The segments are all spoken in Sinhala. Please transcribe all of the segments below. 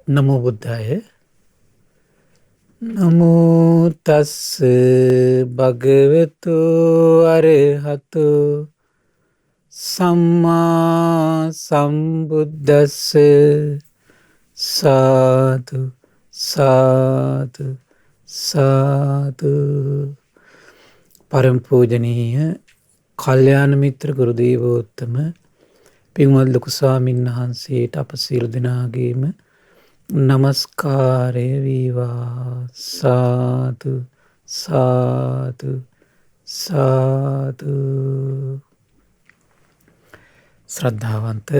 නමෝ බුද්ධාය. නමෝ තස්ස භගවතු අරහතු සම්මා සම්බුද්දස්ස. සාදු සාදු සාදු. පරම පූජනීය කල්යාණ මිත්‍ර ගුරු දේවෝත්තම පින්වත් ලොකු ස්වාමීන් වහන්සේට අප සියලු දෙනාගේම නමස්කාරය වේවා. සාදු සාදු සාදු. ශ්‍රද්ධාවන්ත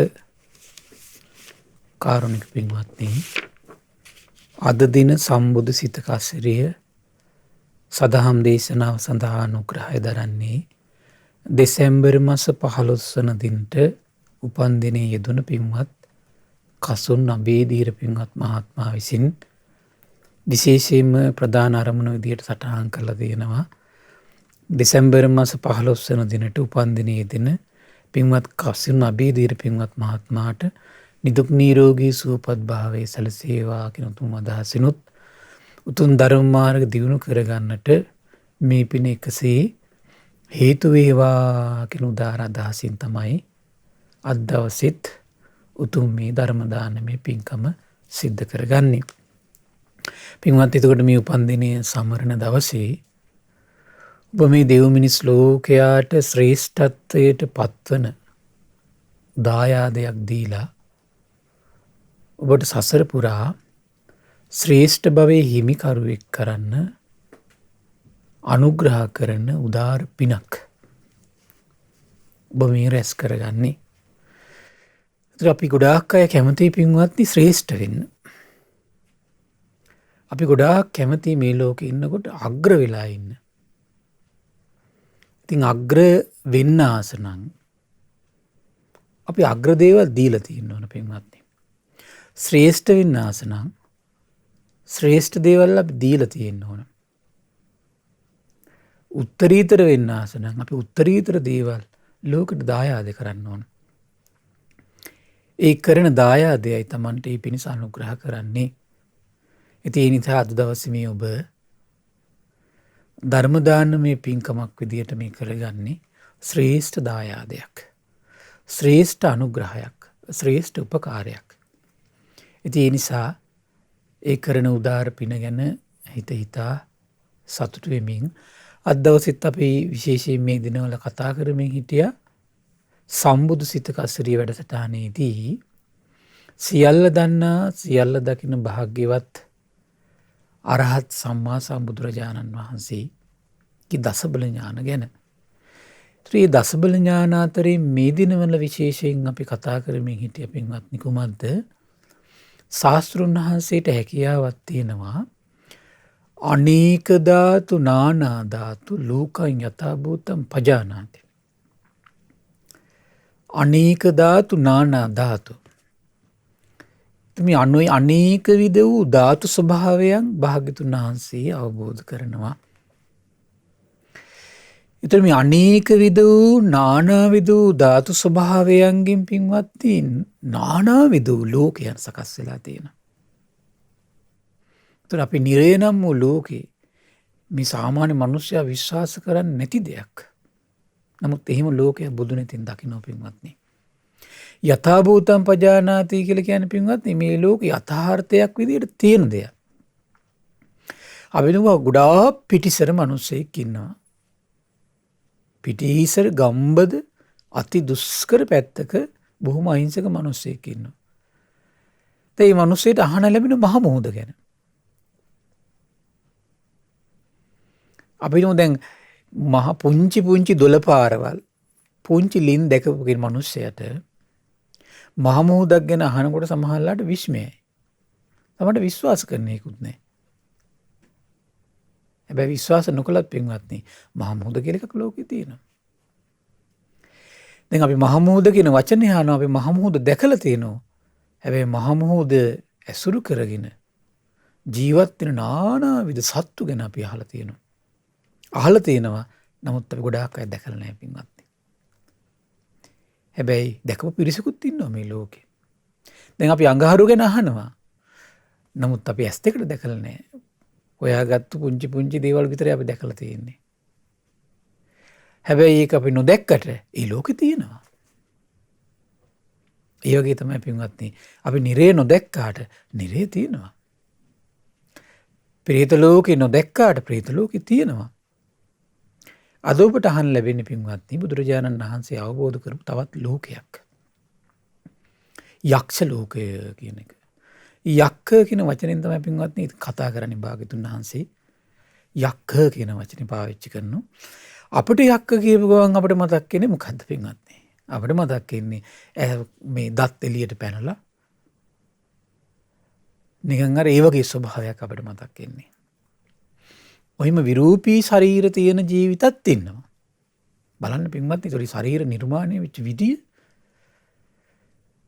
කාරුණික පින්වත්නි, අද දින සම්බුදු සිතක අසිරිය සදහම් දේශනාව සඳහා අනුග්‍රහය දරන්නේ දෙසැම්බර් මාස 15 වන දිනට උපන්දිනයේ යෙදුණු පින්වත් කසුන් අබේදීර පින්වත් මහත්මයා විසින් විශේෂයෙන්ම ප්‍රධාන අරමුණ විදියට සටහන් කරලා තියෙනවා. දෙසැම්බර් මාස 15 වන දිනට උපන්දිනයේ දින පින්වත් කසුන් අබේදීර පින්වත් මහත්මයාට නිදුක් නිරෝගී සුවපත් භාවයේ සැලසේවා කියන උතුම් අදහසිනුත් උතුම් ධර්ම මාර්ග දියුණු කරගන්නට මේ පින එකසේ හේතු වේවා කියන උදාර අදහසින් තමයි අද දවසෙත් උතුම් මේ ධර්ම දානමය පින්කම සිද්ධ කරගන්නේ. පින්වත්, එතකොට මේ උපන්දිනය සමරන දවසේ ඔබ මේ දෙව් මිනිස් ලෝකයාට ශ්‍රේෂ්ඨත්වයට පත්වන දායාදයක් දීලා ඔබට සසර පුරා ශ්‍රේෂ්ඨ භවයේ හිමිකරුවෙක් කරන්න අනුග්‍රහ කරන උදාර පිනක් ඔබ මේ රැස් කරගන්නේ. අපි ගොඩාක් අය කැමති පින්වත්නි ශ්‍රේෂ්ඨ වෙන්න. අපි ගොඩාක් කැමති මේ ලෝකේ ඉන්නකොට අග්‍ර වෙලා ඉන්න. ඉතින් අග්‍ර වෙන්න ආස නම් අපි අග්‍ර දේවල් දීලා තියෙන්න ඕන පින්වත්නි. ශ්‍රේෂ්ඨ වෙන්න ආස නම් ශ්‍රේෂ්ඨ දේවල් අපි දීලා තියෙන්න ඕන. උත්තරීතර වෙන්න ආස නම් අපි උත්තරීතර දේවල් ලෝකෙට දායාද කරන්න ඕන. ඒ කරන දායාදයයි Tamanට මේ පිණිස අනුග්‍රහ කරන්නේ. ඉතින් ඒ නිසා අද දවසේ මේ ඔබ ධර්ම දානමය පින්කමක් විදියට මේ කරගන්නේ ශ්‍රේෂ්ඨ දායාදයක්, ශ්‍රේෂ්ඨ අනුග්‍රහයක්, ශ්‍රේෂ්ඨ උපකාරයක්. ඉතින් ඒ නිසා ඒ කරන උදාර පින ගැන හිතා සතුටු වෙමින් අද දවසෙත් අපි විශේෂයෙන් මේ දිනවල කතා කරමින් හිටියා සම්බුදු සිතක අසිරිය වැඩසටහනේදී සියල්ල දන්නා සියල්ල දකින භාග්‍යවත් අරහත් සම්මා සම්බුදුරජාණන් වහන්සේගේ දසබල ඥාන ගැන. ඒ දසබල ඥාන අතරේ මේ දිනවල විශේෂයෙන් අපි කතා කරමින් හිටිය පින්වත්නි කුමක්ද? ශාස්ත්‍රුන් වහන්සේට හැකියාවක් තියෙනවා අනේක ධාතු නානා ධාතු ලෝකං යථා භූතං පජානාති. අනේක ධාතු නානා ධාතු. මේ අනේක විද වූ ධාතු ස්වභාවයන් භාග්‍යතුන් වහන්සේ අවබෝධ කරනවා. එතකොට මේ අනේක විද වූ නානා විද වූ ධාතු ස්වභාවයන්ගෙන් පින්වත්නි නානා විද වූ ලෝකයන් සකස් වෙලා තියෙනවා. එතකොට අපි නිරේ නම් වූ ලෝකේ මේ සාමාන්‍ය මිනිස්සයා විශ්වාස කරන්නේ නැති දෙයක්. නමුත් එහෙම ලෝකයක් බුදු නැතින් දකින්න පින්වත්නි. යථා භූතං පජානාති කියලා කියන්නේ පින්වත්නි මේ ලෝකේ යථාර්ථයක් විදිහට තියෙන දෙයක්. අපි දුවා ගොඩාක් පිටිසර මිනිස්සෙක් ඉන්නවා. පිටිසර ගම්බද අති දුෂ්කර පැත්තක බොහොම අහිංසක මිනිස්සෙක් ඉන්නවා. ඒ මිනිස්සෙට අහන්න ලැබෙන මහ මොහොත ගැන. අපි දැන් මහ පුංචි දොළ පාරවල් පුංචි ලින් දැකපු කෙන මිනිස්සයට මහ මුහුදක් ගැන අහනකොට සමහරලාට විස්මයයි. තමන්ට විශ්වාස කරන්න ඒකුත් නැහැ. හැබැයි විශ්වාස නොකළත් පින්වත්නි මහ මුහුද කියලා එකක් ලෝකේ තියෙනවා. දැන් අපි මහ මුහුද කියන වචනේ අහනවා අපි මහ මුහුද දැකලා තියෙනවා. හැබැයි මහ මුහුද ඇසුරු කරගෙන ජීවත් වෙන নানা විද සත්තු ගැන අපි අහලා තියෙනවා. අහලා තියෙනවා. නමුත් අපි ගොඩාක් අය දැකලා නැහැ පින්වත්නි. හැබැයි දැකපු පිරිසකුත් ඉන්නවා මේ ලෝකේ. දැන් අපි අඟහරු ගැන අහනවා. නමුත් අපි ඇස් දෙකට දැකලා නැහැ. හොයාගත්තු පුංචි පුංචි දේවල් විතරයි අපි දැකලා තියෙන්නේ. හැබැයි ඒක අපි නොදැක්කට ඒ ලෝකේ තියෙනවා. ඒ වගේ තමයි පින්වත්නි අපි නිරේ නොදැක්කාට නිරේ තියෙනවා. ප්‍රේත ලෝකේ නොදැක්කාට ප්‍රේත ලෝකේ තියෙනවා. අද ඔබට අහන්න ලැබෙන්නේ පින්වත්නි බුදුරජාණන් වහන්සේ අවබෝධ කරපු තවත් ලෝකයක්. යක්ෂ ලෝකය කියන එක. යක්ඛ කියන වචනෙන් තමයි පින්වත්නි කතා කරන්නේ භාග්‍යතුන් වහන්සේ. යක්ඛ කියන වචනේ පාවිච්චි කරනවා. අපිට යක්ඛ කියපු ගමන් අපිට මතක් වෙන්නේ මොකද්ද පින්වත්නි? අපිට මතක් වෙන්නේ මේ දත් එළියට පැනලා නිකන් අර ඒ වගේ ස්වභාවයක් අපිට මතක් වෙන්නේ. ඔහිම විරූපී ශරීර තියෙන ජීවිතත් ඉන්නවා. බලන්න පින්වත්නි ඒතරි ශරීර නිර්මාණය වෙච්ච විදිය.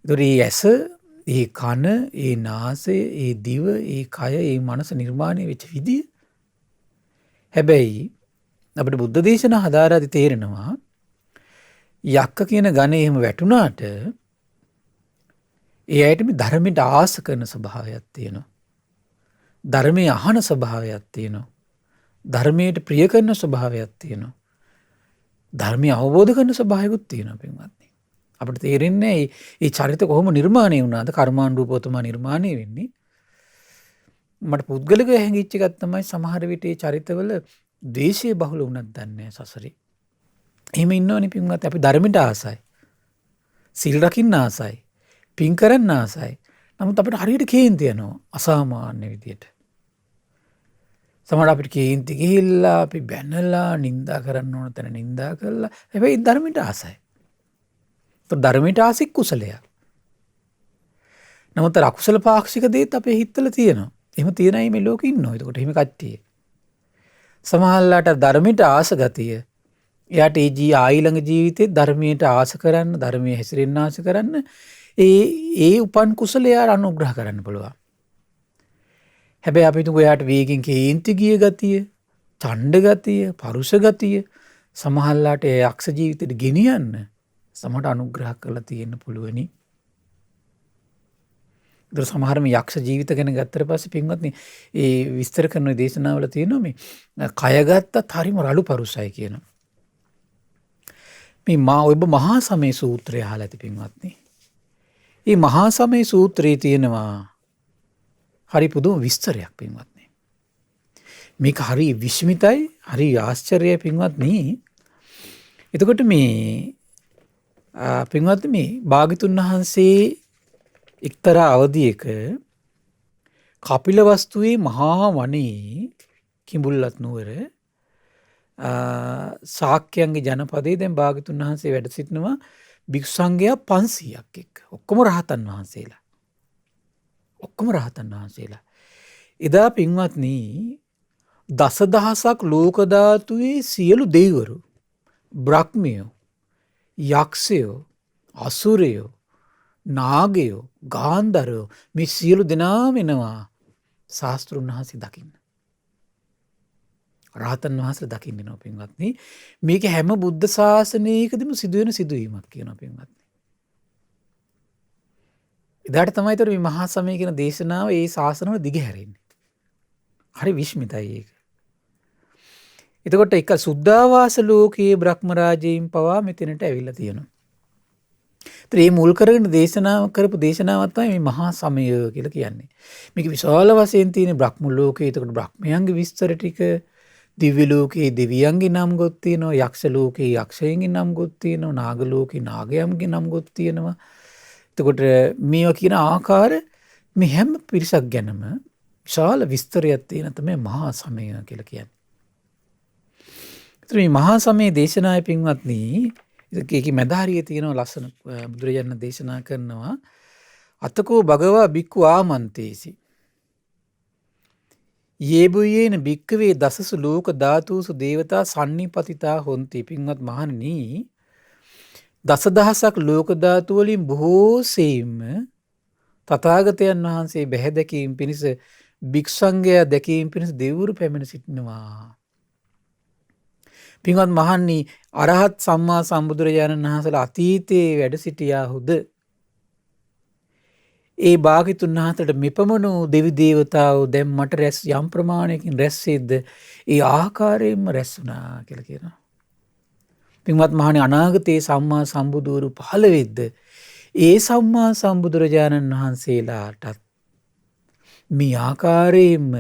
ඒතරි ඇස, ඒ කන, ඒ නාසය, ඒ දිව, ඒ කය, ඒ මනස නිර්මාණය වෙච්ච විදිය. හැබැයි අපිට බුද්ධ දේශනා හදාරාදී තේරෙනවා යක්ක කියන ගණේ එහෙම වැටුණාට ඒ ඇයිට මේ ධර්මයට ආස කරන ස්වභාවයක් තියෙනවා. ධර්මයේ අහන ස්වභාවයක් තියෙනවා. ධර්මයට ප්‍රිය කරන ස්වභාවයක් තියෙනවා. ධර්මය අවබෝධ කරන ස්වභාවයකුත් තියෙනවා පින්වත්නි. අපිට තේරෙන්නේ මේ චරිත කොහොම නිර්මාණය වුණාද? කර්මානුරූපව තමයි නිර්මාණය වෙන්නේ. මට පුද්ගලිකව හැඟිච්ච එකක් තමයි සමහර විට මේ චරිතවල ද්වේෂය බහුල වුණත් දන්නේ සසරේ. එහෙම ඉන්නවනේ පින්වත් අපි ධර්මයට ආසයි. සිල් රකින්න ආසයි. පින් කරන්න ආසයි. නමුත් අපිට හරියට කේන්ති යනවා අසාමාන්‍ය විදියට. සමහර අපිට කේන්ති ගිහිල්ලා අපි බැනලා නිඳා කරන්න ඕන තැන නිඳා කළා. හැබැයි ධර්මයට ආසයි. તો ධර්මයට ආසික කුසලයක්. නමුත් අකුසල පාක්ෂික දේත් අපේ හිතවල තියෙනවා. එහෙම තියෙන අය මේ ලෝකෙ ඉන්නවා. ඒකට එහෙම කට්ටිය. සමහරලාට ධර්මයට ආස ගතිය එයාට ඒ ආයිළඟ ජීවිතේ ධර්මයට ආස කරන්න, ධර්මයේ හැසිරෙන්න ආස කරන්න ඒ උපන් කුසලය අනුග්‍රහ කරන්න පුළුවන්. හැබැයි අපි තුඟ එයාට වේගෙන් කේන්ති ගිය ගතිය, ඡණ්ඩ ගතිය, පරුෂ ගතිය සමහරලාට ඒ යක්ෂ ජීවිතේට ගෙනියන්න සමහරට අනුග්‍රහ කරලා තියෙන්න පුළුවනි. ඒතර සමහරම යක්ෂ ජීවිත ගැන ගත්තට පස්සේ පින්වත්නි ඒ විස්තර කරන දේශනාවල තියෙනවා මේ කය ගත්තත් හරිම රළු පරුසයි කියනවා. මේ ඔබ මහා සමය සූත්‍රය අහලා ඇති පින්වත්නි. මේ මහා සමය සූත්‍රයේ තියෙනවා හරි පුදුම විස්තරයක් පින්වත්නි. මේක හරි විස්මිතයි, හරි ආශ්චර්යයි පින්වත්නි. එතකොට මේ පින්වත්නි මේ භාග්‍යතුන් වහන්සේ එක්තරා අවධියක කපිලවස්තුවේ මහා වනයේ කිඹුල්වත් නුවර ශාක්‍යයන්ගේ ජනපදයේ දැන් භාග්‍යතුන් වහන්සේ වැඩ සිටිනවා භික්ෂු සංඝයා 500ක් එක්ක. ඔක්කොම රහතන් වහන්සේලා. එදා පින්වත්නි දසදහසක් ලෝක ධාතුවේ සියලු දෙවිවරු, බ්‍රහ්මයෝ, යක්ෂයෝ, අසුරයෝ, නාගයෝ, ගාන්ධරයෝ මේ සියලු දෙනාම එනවා ශාස්ත්‍රුන් වහන්සේ දකින්න. රහතන් වහන්සේ දකින්න එනවා පින්වත්නි. මේක හැම බුද්ධ ශාසනයකදීම සිදුවෙන සිදුවීමක් කියනවා පින්වත්නි. එදාට තමයි ඒතර මේ මහා සමය කියන දේශනාව ඒ ශාසනවල දිගහැරෙන්නේ. හරි විශ්මිතයි ඒක. එතකොට එක සුද්ධාවාස ලෝකයේ බ්‍රහ්ම රාජයින් පවා මෙතනට ඇවිල්ලා තියෙනවා. ඒතර මේ මුල් කරගෙන දේශනාව කරපු දේශනාවක් තමයි මේ මහා සමය කියලා කියන්නේ. මේක විශාල වශයෙන් තියෙන බ්‍රහ්ම ලෝකයේ. එතකොට බ්‍රහ්මයන්ගේ විස්තර ටික, දිව්‍ය ලෝකයේ දෙවියන්ගේ නම් ගොත් තියෙනවා, යක්ෂ ලෝකයේ යක්ෂයන්ගේ නම් ගොත් තියෙනවා, නාග ලෝකයේ නාගයන්ගේ නම් ගොත් තියෙනවා. එතකොට මේවා කියන ආකාර මේ හැම පිරිසක් ගැනම විශාල විස්තරයක් තියෙන තමයි මහා සමය කියලා කියන්නේ. ඒතර මේ මහා සමයේ දේශනාවේ පින්වත්නි ඒකේ මැදහරියේ තියෙන ලස්සන බුදුරජාණන් දේශනා කරනවා අතකෝ භගවා බික්ඛු ආමන්තේසි යේබුයේන බික්ඛවේ දසසු ලෝක ධාතුසු දේවතා සන්නිපතිතා හොಂತಿ. පින්වත් මහණනි දසදහසක් ලෝක ධාතු වලින් බොහෝ සෙයින්ම තථාගතයන් වහන්සේ බැහැ දැකීම පිණිස භික්ෂුංගයා දැකීම පිණිස දෙවිවරු පැමිණ සිටිනවා. පින්වත් මහණනි අරහත් සම්මා සම්බුදුරජාණන් වහන්සේලා අතීතයේ වැඩ සිටියාහුද ඒ භාග්‍යතුන් වහන්සේට මෙපමණ දෙවි දේවතාවෝ දැන් මට රැස් යම් ප්‍රමාණයකින් රැස් වෙද්ද ඒ ආකාරයෙන්ම රැස් වුණා කියලා කියනවා. පින්වත් මහණේ අනාගතයේ සම්මා සම්බුදුවරු පහළ වෙද්ද ඒ සම්මා සම්බුදුරජාණන් වහන්සේලාටත් මේ ආකාරයෙන්ම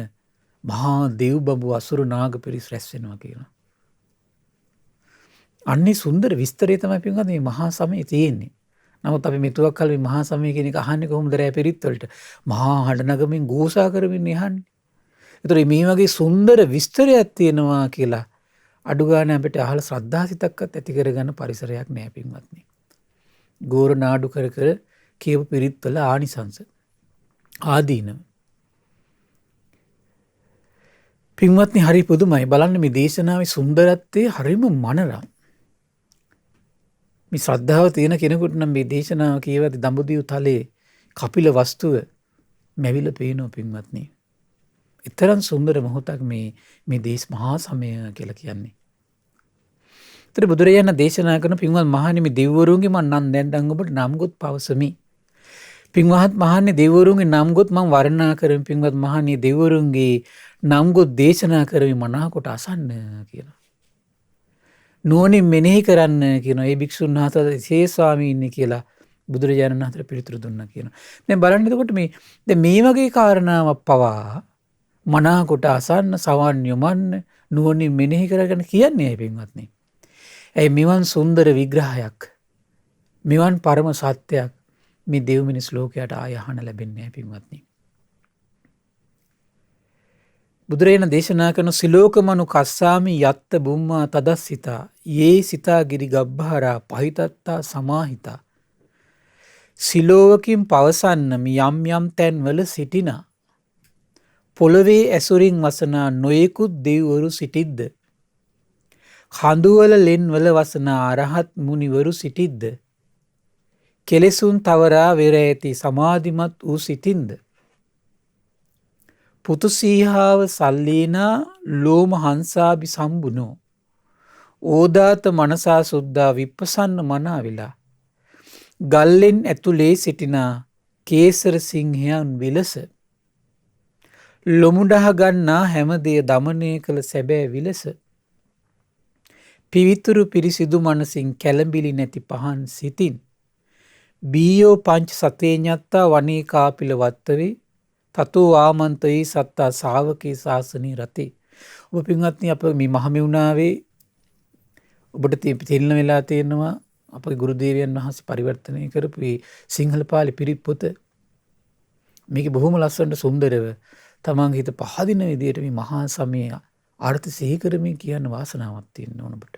මහා දෙව් බඹු අසුර නාග පිරිස් රැස් වෙනවා කියනවා. අන්නේ සුන්දර විස්තරය තමයි පින්වත් මේ මහා සමයේ තියෙන්නේ. නමුත් අපි මෙතුවක් කල මේ මහා සමය කියන එක අහන්නේ කොහොමද රැ පිරිත් වලට? මහා හඬ නගමින් ගෝසා කරමින් යහන්නේ. ඒතර මේ වගේ සුන්දර විස්තරයක් තියෙනවා කියලා අඩු ගන්න අපිට අහලා ශ්‍රද්ධාසිතක්වත් ඇති කරගන්න පරිසරයක් නෑ පින්වත්නි. ගෝර නාඩු කර කර කියපු පිරිත් වල ආනිසංස ආදීනව. පින්වත්නි හරි පුදුමයි. බලන්න මේ දේශනාවේ සුන්දරත්වයේ හරිම මනරම්. මේ ශ්‍රද්ධාව තියෙන කෙනෙකුට නම් මේ දේශනාව කියවද්දි දඹදිව තලයේ කපිල වස්තුව මැවිලා පේනවා පින්වත්නි. ඊතරම් සුන්දර මොහොතක් මේ දේශ මහා සමය කියලා කියන්නේ. ඊට බුදුරජාණන් දේශනා කරන පින්වත් මහණෙනි මේ දෙවිවරුන්ගේ මම නම් දැන් ඔබට නම් ගොත් පවසමි. පින්වත් මහණෙනි දෙවිවරුන්ගේ නම් ගොත් මම වර්ණනා කරමි. පින්වත් මහණෙනි දෙවිවරුන්ගේ නම් ගොත් දේශනා කරමි මනාකොට අසන්න කියලා. නුවණින් මෙනෙහි කරන්න කියන ඒ භික්ෂුන් වහන්සේ විශේෂ ස්වාමීන් කියලා බුදුරජාණන් වහන්සේ පිළිතුරු දුන්නා කියනවා. දැන් බලන්න එතකොට දැන් මේ වගේ කාරණාවක් පවා මනාකොට අසන්න සවන් යොමන්න නුවණින් මෙනෙහි කරගෙන කියන්නේ පින්වත්නි. ඒ මෙවන් සුන්දර විග්‍රහයක් මෙවන් පරම සත්‍යයක් මේ දෙව් මිනිස් ලෝකයට ආය අහන්න ලැබෙන්නේ නැහැ පින්වත්නි. බුදුරජාණන් දේශනා කරන සිලෝකමනු කස්සාමි යත්ත බුම්මා තදස්සිතා යේ සිතා ගිරි ගබ්බහරා පහිතත්තා සමාහිතා. සිලෝවකින් පවසන්න යම් යම් තැන්වල සිටිනා පොළවේ ඇසුරින් වසනා නොයෙකුත් දෙවිවරු සිටිද්ද. කඳුවල ලෙන්වල වසනා අරහත් මුනිවරු සිටිද්ද. කෙලෙසුන් තවරා වෙර ඇති සමාධිමත් වූ සිටින්ද. පුතුසීහාව සල්ලීනා ලෝම හංසාභි සම්බුනෝ ඕදාත මනසා සුද්දා විප්පසන්න මනාවිලා ගල්ලෙන් ඇතුලේ සිටිනා කේසර සිංහයන් විලස ලොමුඩහ ගන්නා හැමදේ දමනය කළ සැබෑ විලස පිවිතුරු පිරිසිදු මනසින් කැළඹිලි නැති පහන් සිතින් බීයෝ පංච සතේඥත්තා වනේ කාපිල වත්තවේ තතෝ ආමන්තයේ සත්තා ශාවකේ ශාසනී රතේ. ඔබ පින්වත්නි අප මේ මහමෙවුනාවේ ඔබට තෙල්න වෙලා තියෙනවා අපගේ ගුරු දේවයන් වහන්සේ පරිවර්තනය කරපු මේ සිංහල පාලි පිරිත් පොත. මේක බොහොම ලස්සනට සුන්දරව තමන්ගේ හිත පහදින විදිහට මේ මහා සමය අර්ථ සිහි කරමින් කියන්න වාසනාවක් තියෙන්න ඕන ඔබට.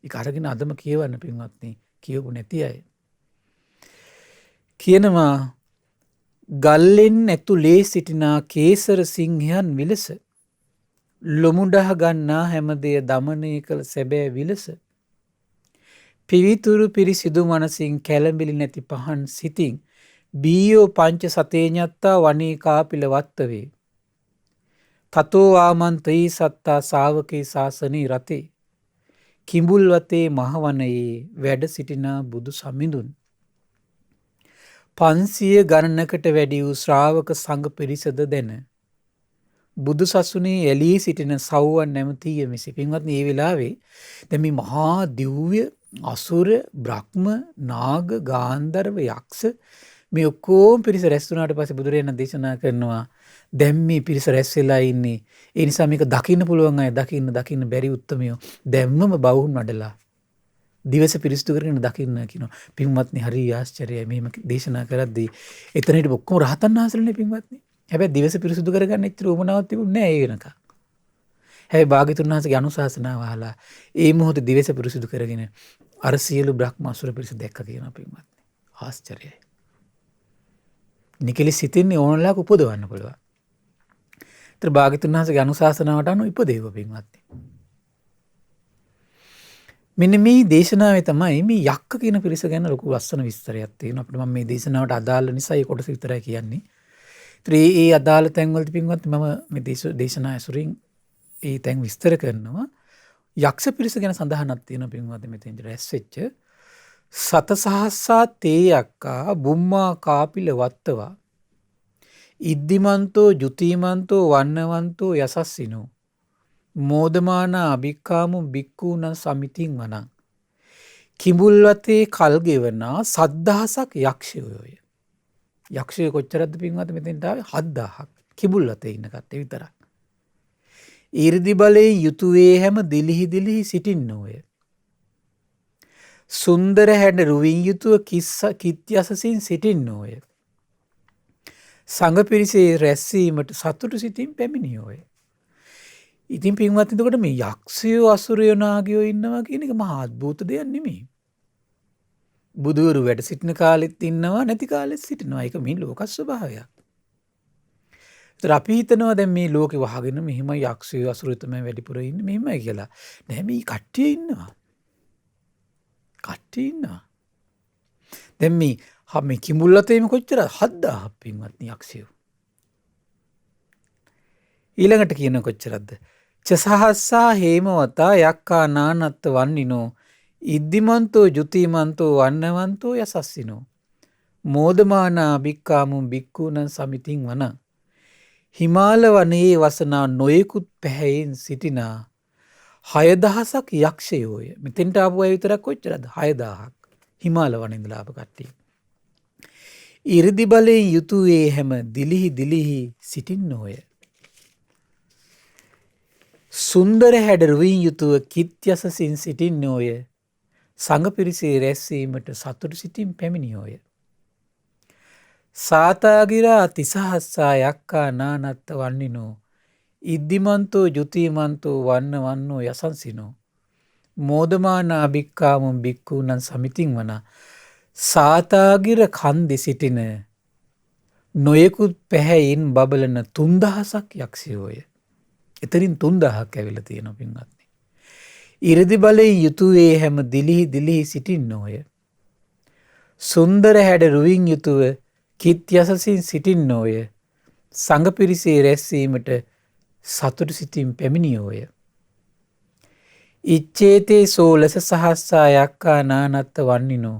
ඒක අරගෙන අදම කියවන්න පින්වත්නි කියවපු නැති අය. කියනවා ගල්ලෙන් ඇතුලේ සිටිනා කේසර සිංහයන් විලස ලොමුඩහ ගන්නා හැමදේ දමනය කළ සැබෑ විලස පිවිතුරු පිරිසිදු මනසින් කැළඹිලි නැති පහන් සිතින් බීයෝ පංච සතේඥත්තා වනේ කාපිල වත්තවේ තතෝ ආමන්තයේ සත්තා ශාවකේ ශාසනී රතේ කිඹුල්වතේ මහවනයේ වැඩ සිටිනා බුදු සමිඳුන් 500 ගණනකට වැඩි වූ ශ්‍රාවක සංඝ පිරිසද දැන බුදු සසුනේ එළී සිටින සව්වන් නැමතිය මෙසේ. පින්වත්නි මේ වෙලාවේ දැන් මේ මහා දිව්‍ය අසුර බ්‍රහ්ම නාග ගාන්ධර්ව යක්ෂ මේ ඔක්කොම පිරිස රැස් වුණාට පස්සේ බුදුරජාණන් දේශනා කරනවා දැන් මේ පිරිස රැස් වෙලා ඉන්නේ. ඒ නිසා මේක දකින්න පුළුවන් අය දකින්න බැරි උත්තමයෝ දැම්මම බවුන් වඩලා දිවස පිරිසිදු කරගෙන දකින්න කියනවා. පින්වත්නි හරි ආශ්චර්යයි මෙහෙම දේශනා කරද්දී එතන හිටපු ඔක්කොම රහතන් වහන්සේලානේ පින්වත්නි. හැබැයි දිවස පිරිසිදු කරගන්න එච්චර උවමනාවක් තිබුණේ නැහැ ඒ වෙනකන්. හැබැයි භාග්‍යතුන් වහන්සේගේ අනුශාසනාව අහලා ඒ මොහොතේ දිවස පිරිසිදු කරගෙන අර සියලු බ්‍රහ්ම අසුර පිරිස දැක්ක කියනවා පින්වත්නි. ආශ්චර්යයි. නිකලි සිතින්නේ ඕනලාක උපදවන්න පුළුවන්. ඒතර භාග්‍යතුන් වහන්සේගේ අනුශාසනාවට අනුව ඉපදෙව පින්වත්නි. මෙන්න මේ දේශනාවේ තමයි මේ යක්ක කියන පිරිස ගැන ලොකු ලස්සන විස්තරයක් තියෙනවා. අපිට මම මේ දේශනාවට අදාළ නිසා ඒ කොටස විතරයි කියන්නේ. ඒතර ඒ අදාළ තැන්වලදී පින්වත් මම මේ දේශනා ඇසුරින් ඒ තැන් විස්තර කරනවා. යක්ෂ පිරිස ගැන සඳහනක් තියෙනවා පින්වත් මෙතෙන්ද රැස් වෙච්ච සත සහස්සා තේ අක්කා බුම්මා කාපිල වත්තවා ඉද්දිමන්තෝ ජුතිමන්තෝ වන්නවන්තෝ යසස්සිනෝ මෝදමාන අභික්කාමු බික්කූන සමිතින් වනං කිඹුල්වතේ කල්ගෙවනා සද්දහසක් යක්ෂයෝය. යක්ෂය කොච්චරද පින්වත මෙතෙන්ට ආවේ 7000ක් කිඹුල්වතේ ඉන්න කට්ටිය විතරක්. ඊර්දි බලයෙන් යුතුවේ හැම දිලිහි දිලිහි සිටින්නෝය. සුන්දර හැඩ රුවින් යුතුව කිත් යසසින් සිටින්නෝය. සංඝ පිරිසේ රැස්වීමට සතුටු සිතින් පැමිණියෝය. ඉතින් පින්වත් එතකොට මේ යක්ෂයෝ අසුරයෝ නාගයෝ ඉන්නවා කියන එක මහා අద్භූත දෙයක් නෙමෙයි. බුදුවරු වැඩ සිටින කාලෙත් ඉන්නවා නැති කාලෙත් සිටිනවා. ඒක මේ ලෝක ස්වභාවයක්. ඒතර අපි හිතනවා දැන් මේ ලෝකෙ වහගෙන මෙහිම යක්ෂයෝ අසුරයෝ තමයි වැඩිපුර ඉන්නේ මෙහිමයි කියලා. නෑ මේ කට්ටිය ඉන්නවා. කට්ටිය ඉන්නවා. දැන් මේ කිඹුල්වතේම කොච්චර 7000ක් පින්වත් යක්ෂයෝ. ඊළඟට කියන කොච්චරද? චසහස්සා හේමවතා යක්කා නානත්ත වන්නිනෝ ඉද්දිමන්තෝ ජුතිමන්තෝ වන්නවන්තෝ යසස්සිනෝ මෝදමානා භික්කාමුන් භික්ඛූනං සමිතින් වන හිමාල වනයේ වසනා නොයෙකුත් පැහැයෙන් සිටිනා 6000ක් යක්ෂයෝය. මෙතෙන්ට ආපු අය විතරක් කොච්චරද? 6000ක්. හිමාල වනේ ඉඳලා ආපු කට්ටිය. 이르දි බලයෙන් යුතුවේ හැම දිලිහි දිලිහි සිටින්නෝය. සුන්දර හැඩ රුවින් යුතුව කිත් යසසින් සිටින්නෝය. සංඝ පිරිසේ රැස්වීමට සතුටු සිතින් පැමිණියෝය. සාතාගිරා තිසහස්සා යක්කා නානත්ත වන්නිනෝ ඉද්දිමන්තෝ ජුතිමන්තෝ වන්නවන්නෝ යසන්සිනෝ මෝදමානා භික්ඛාමුන් භික්ඛූනං සමිතින් වන සාතාගිර කන්දි සිටින නොයෙකුත් පැහැයින් බබලන 3000ක් යක්ෂයෝය. එතරින් 3000ක් ඇවිල්ලා තියෙනවා පින්වත්නි. 이르දි බලයෙන් යුතුවේ හැම දිලිහි දිලිහි සිටින්නෝය. සුන්දර හැඩ රුවින් යුතුව කිත් යසසින් සිටින්නෝය. සංඝ පිරිසේ රැස්වීමට සතුටු සිතින් පැමිණියෝය. ඉච්ඡේතේ සෝලස සහස්සා යක්කා නානත්ත වන්නිනෝ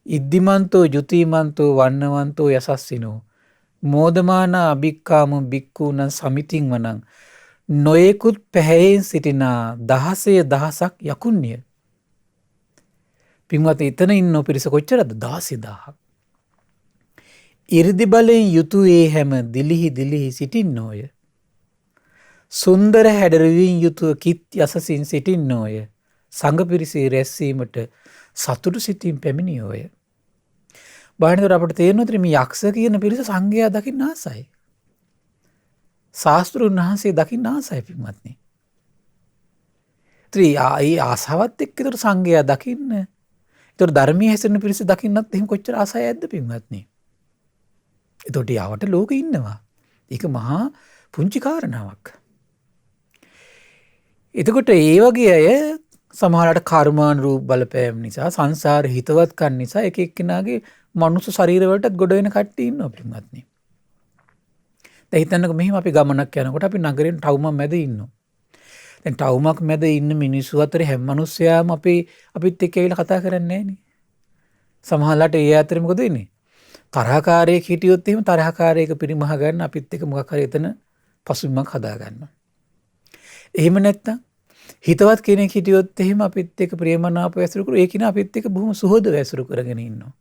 ඉද්දිමන්තෝ ජුතිමන්තෝ වන්නවන්තෝ යසස්සිනෝ මෝදමානා අභික්කාමු බික්කූනං සමිතින් වනං නොයෙකුත් පැහැයෙන් සිටිනා 16000ක් යකුන්ය. පින්වත් එතන ඉන්න පිරිස කොච්චරද? 16000ක්. 이르දි බලයෙන් යුතුවේ හැම දිලිහි දිලිහි සිටින්නෝය. සුන්දර හැඩරුවින් යුතුව කිත් යසසින් සිටින්නෝය. සංඝ පිරිසේ රැස්වීමට සතුටු සිතින් පැමිණියෝය. බාහිර අපට තේරෙනවා මේ යක්ෂ කියන පිරිස සංඝයා දකින්න ආසයි. ශාස්ත්‍රුන් වහන්සේ දකින්න ආසයි පින්වත්නි. ඒ ආසාවත් එක්ක ඒතර සංඝයා දකින්න. ඒතර ධර්මයේ හැසිරෙන පිරිස දකින්නත් එහෙම කොච්චර ආසයක්ද පින්වත්නි. ඒතකොට යාවට ලෝකෙ ඉන්නවා. ඒක මහා පුංචි කාරණාවක්. එතකොට ඒ වගේ අය සමහරවිට කර්මාන රූප බලපෑම් නිසා සංසාර හිතවත්කම් නිසා එක එක්කෙනාගේ මනුස්ස ශරීර වලටත් ගොඩ වෙන කට්ටිය ඉන්නවා පින්වත්නි. දැන් හිතන්නකෝ මෙහිම අපි ගමනක් යනකොට අපි නගරෙන් ටවුමක් මැද ඉන්නවා. දැන් ටවුමක් මැද ඉන්න මිනිස්සු අතරේ හැම මිනිස්සයාම අපිත් එක්ක ඇවිල්ලා කතා කරන්නේ නැහනේ. සමහරවිට ඒ අතරේ මොකද වෙන්නේ? තරහකාරයෙක් හිටියොත් එහෙම තරහකාරයෙක් පිරිමහ ගන්න අපිත් එක්ක මොකක් හරි එතන පසුබිමක් හදා ගන්නවා. එහෙම නැත්නම් හිතවත් කෙනෙක් හිටියොත් එහෙම අපිත් එක්ක ප්‍රේමනාප ඇසුරු කරු ඒ කෙනා අපිත් එක්ක බොහොම සුහදව ඇසුරු කරගෙන ඉන්නවා.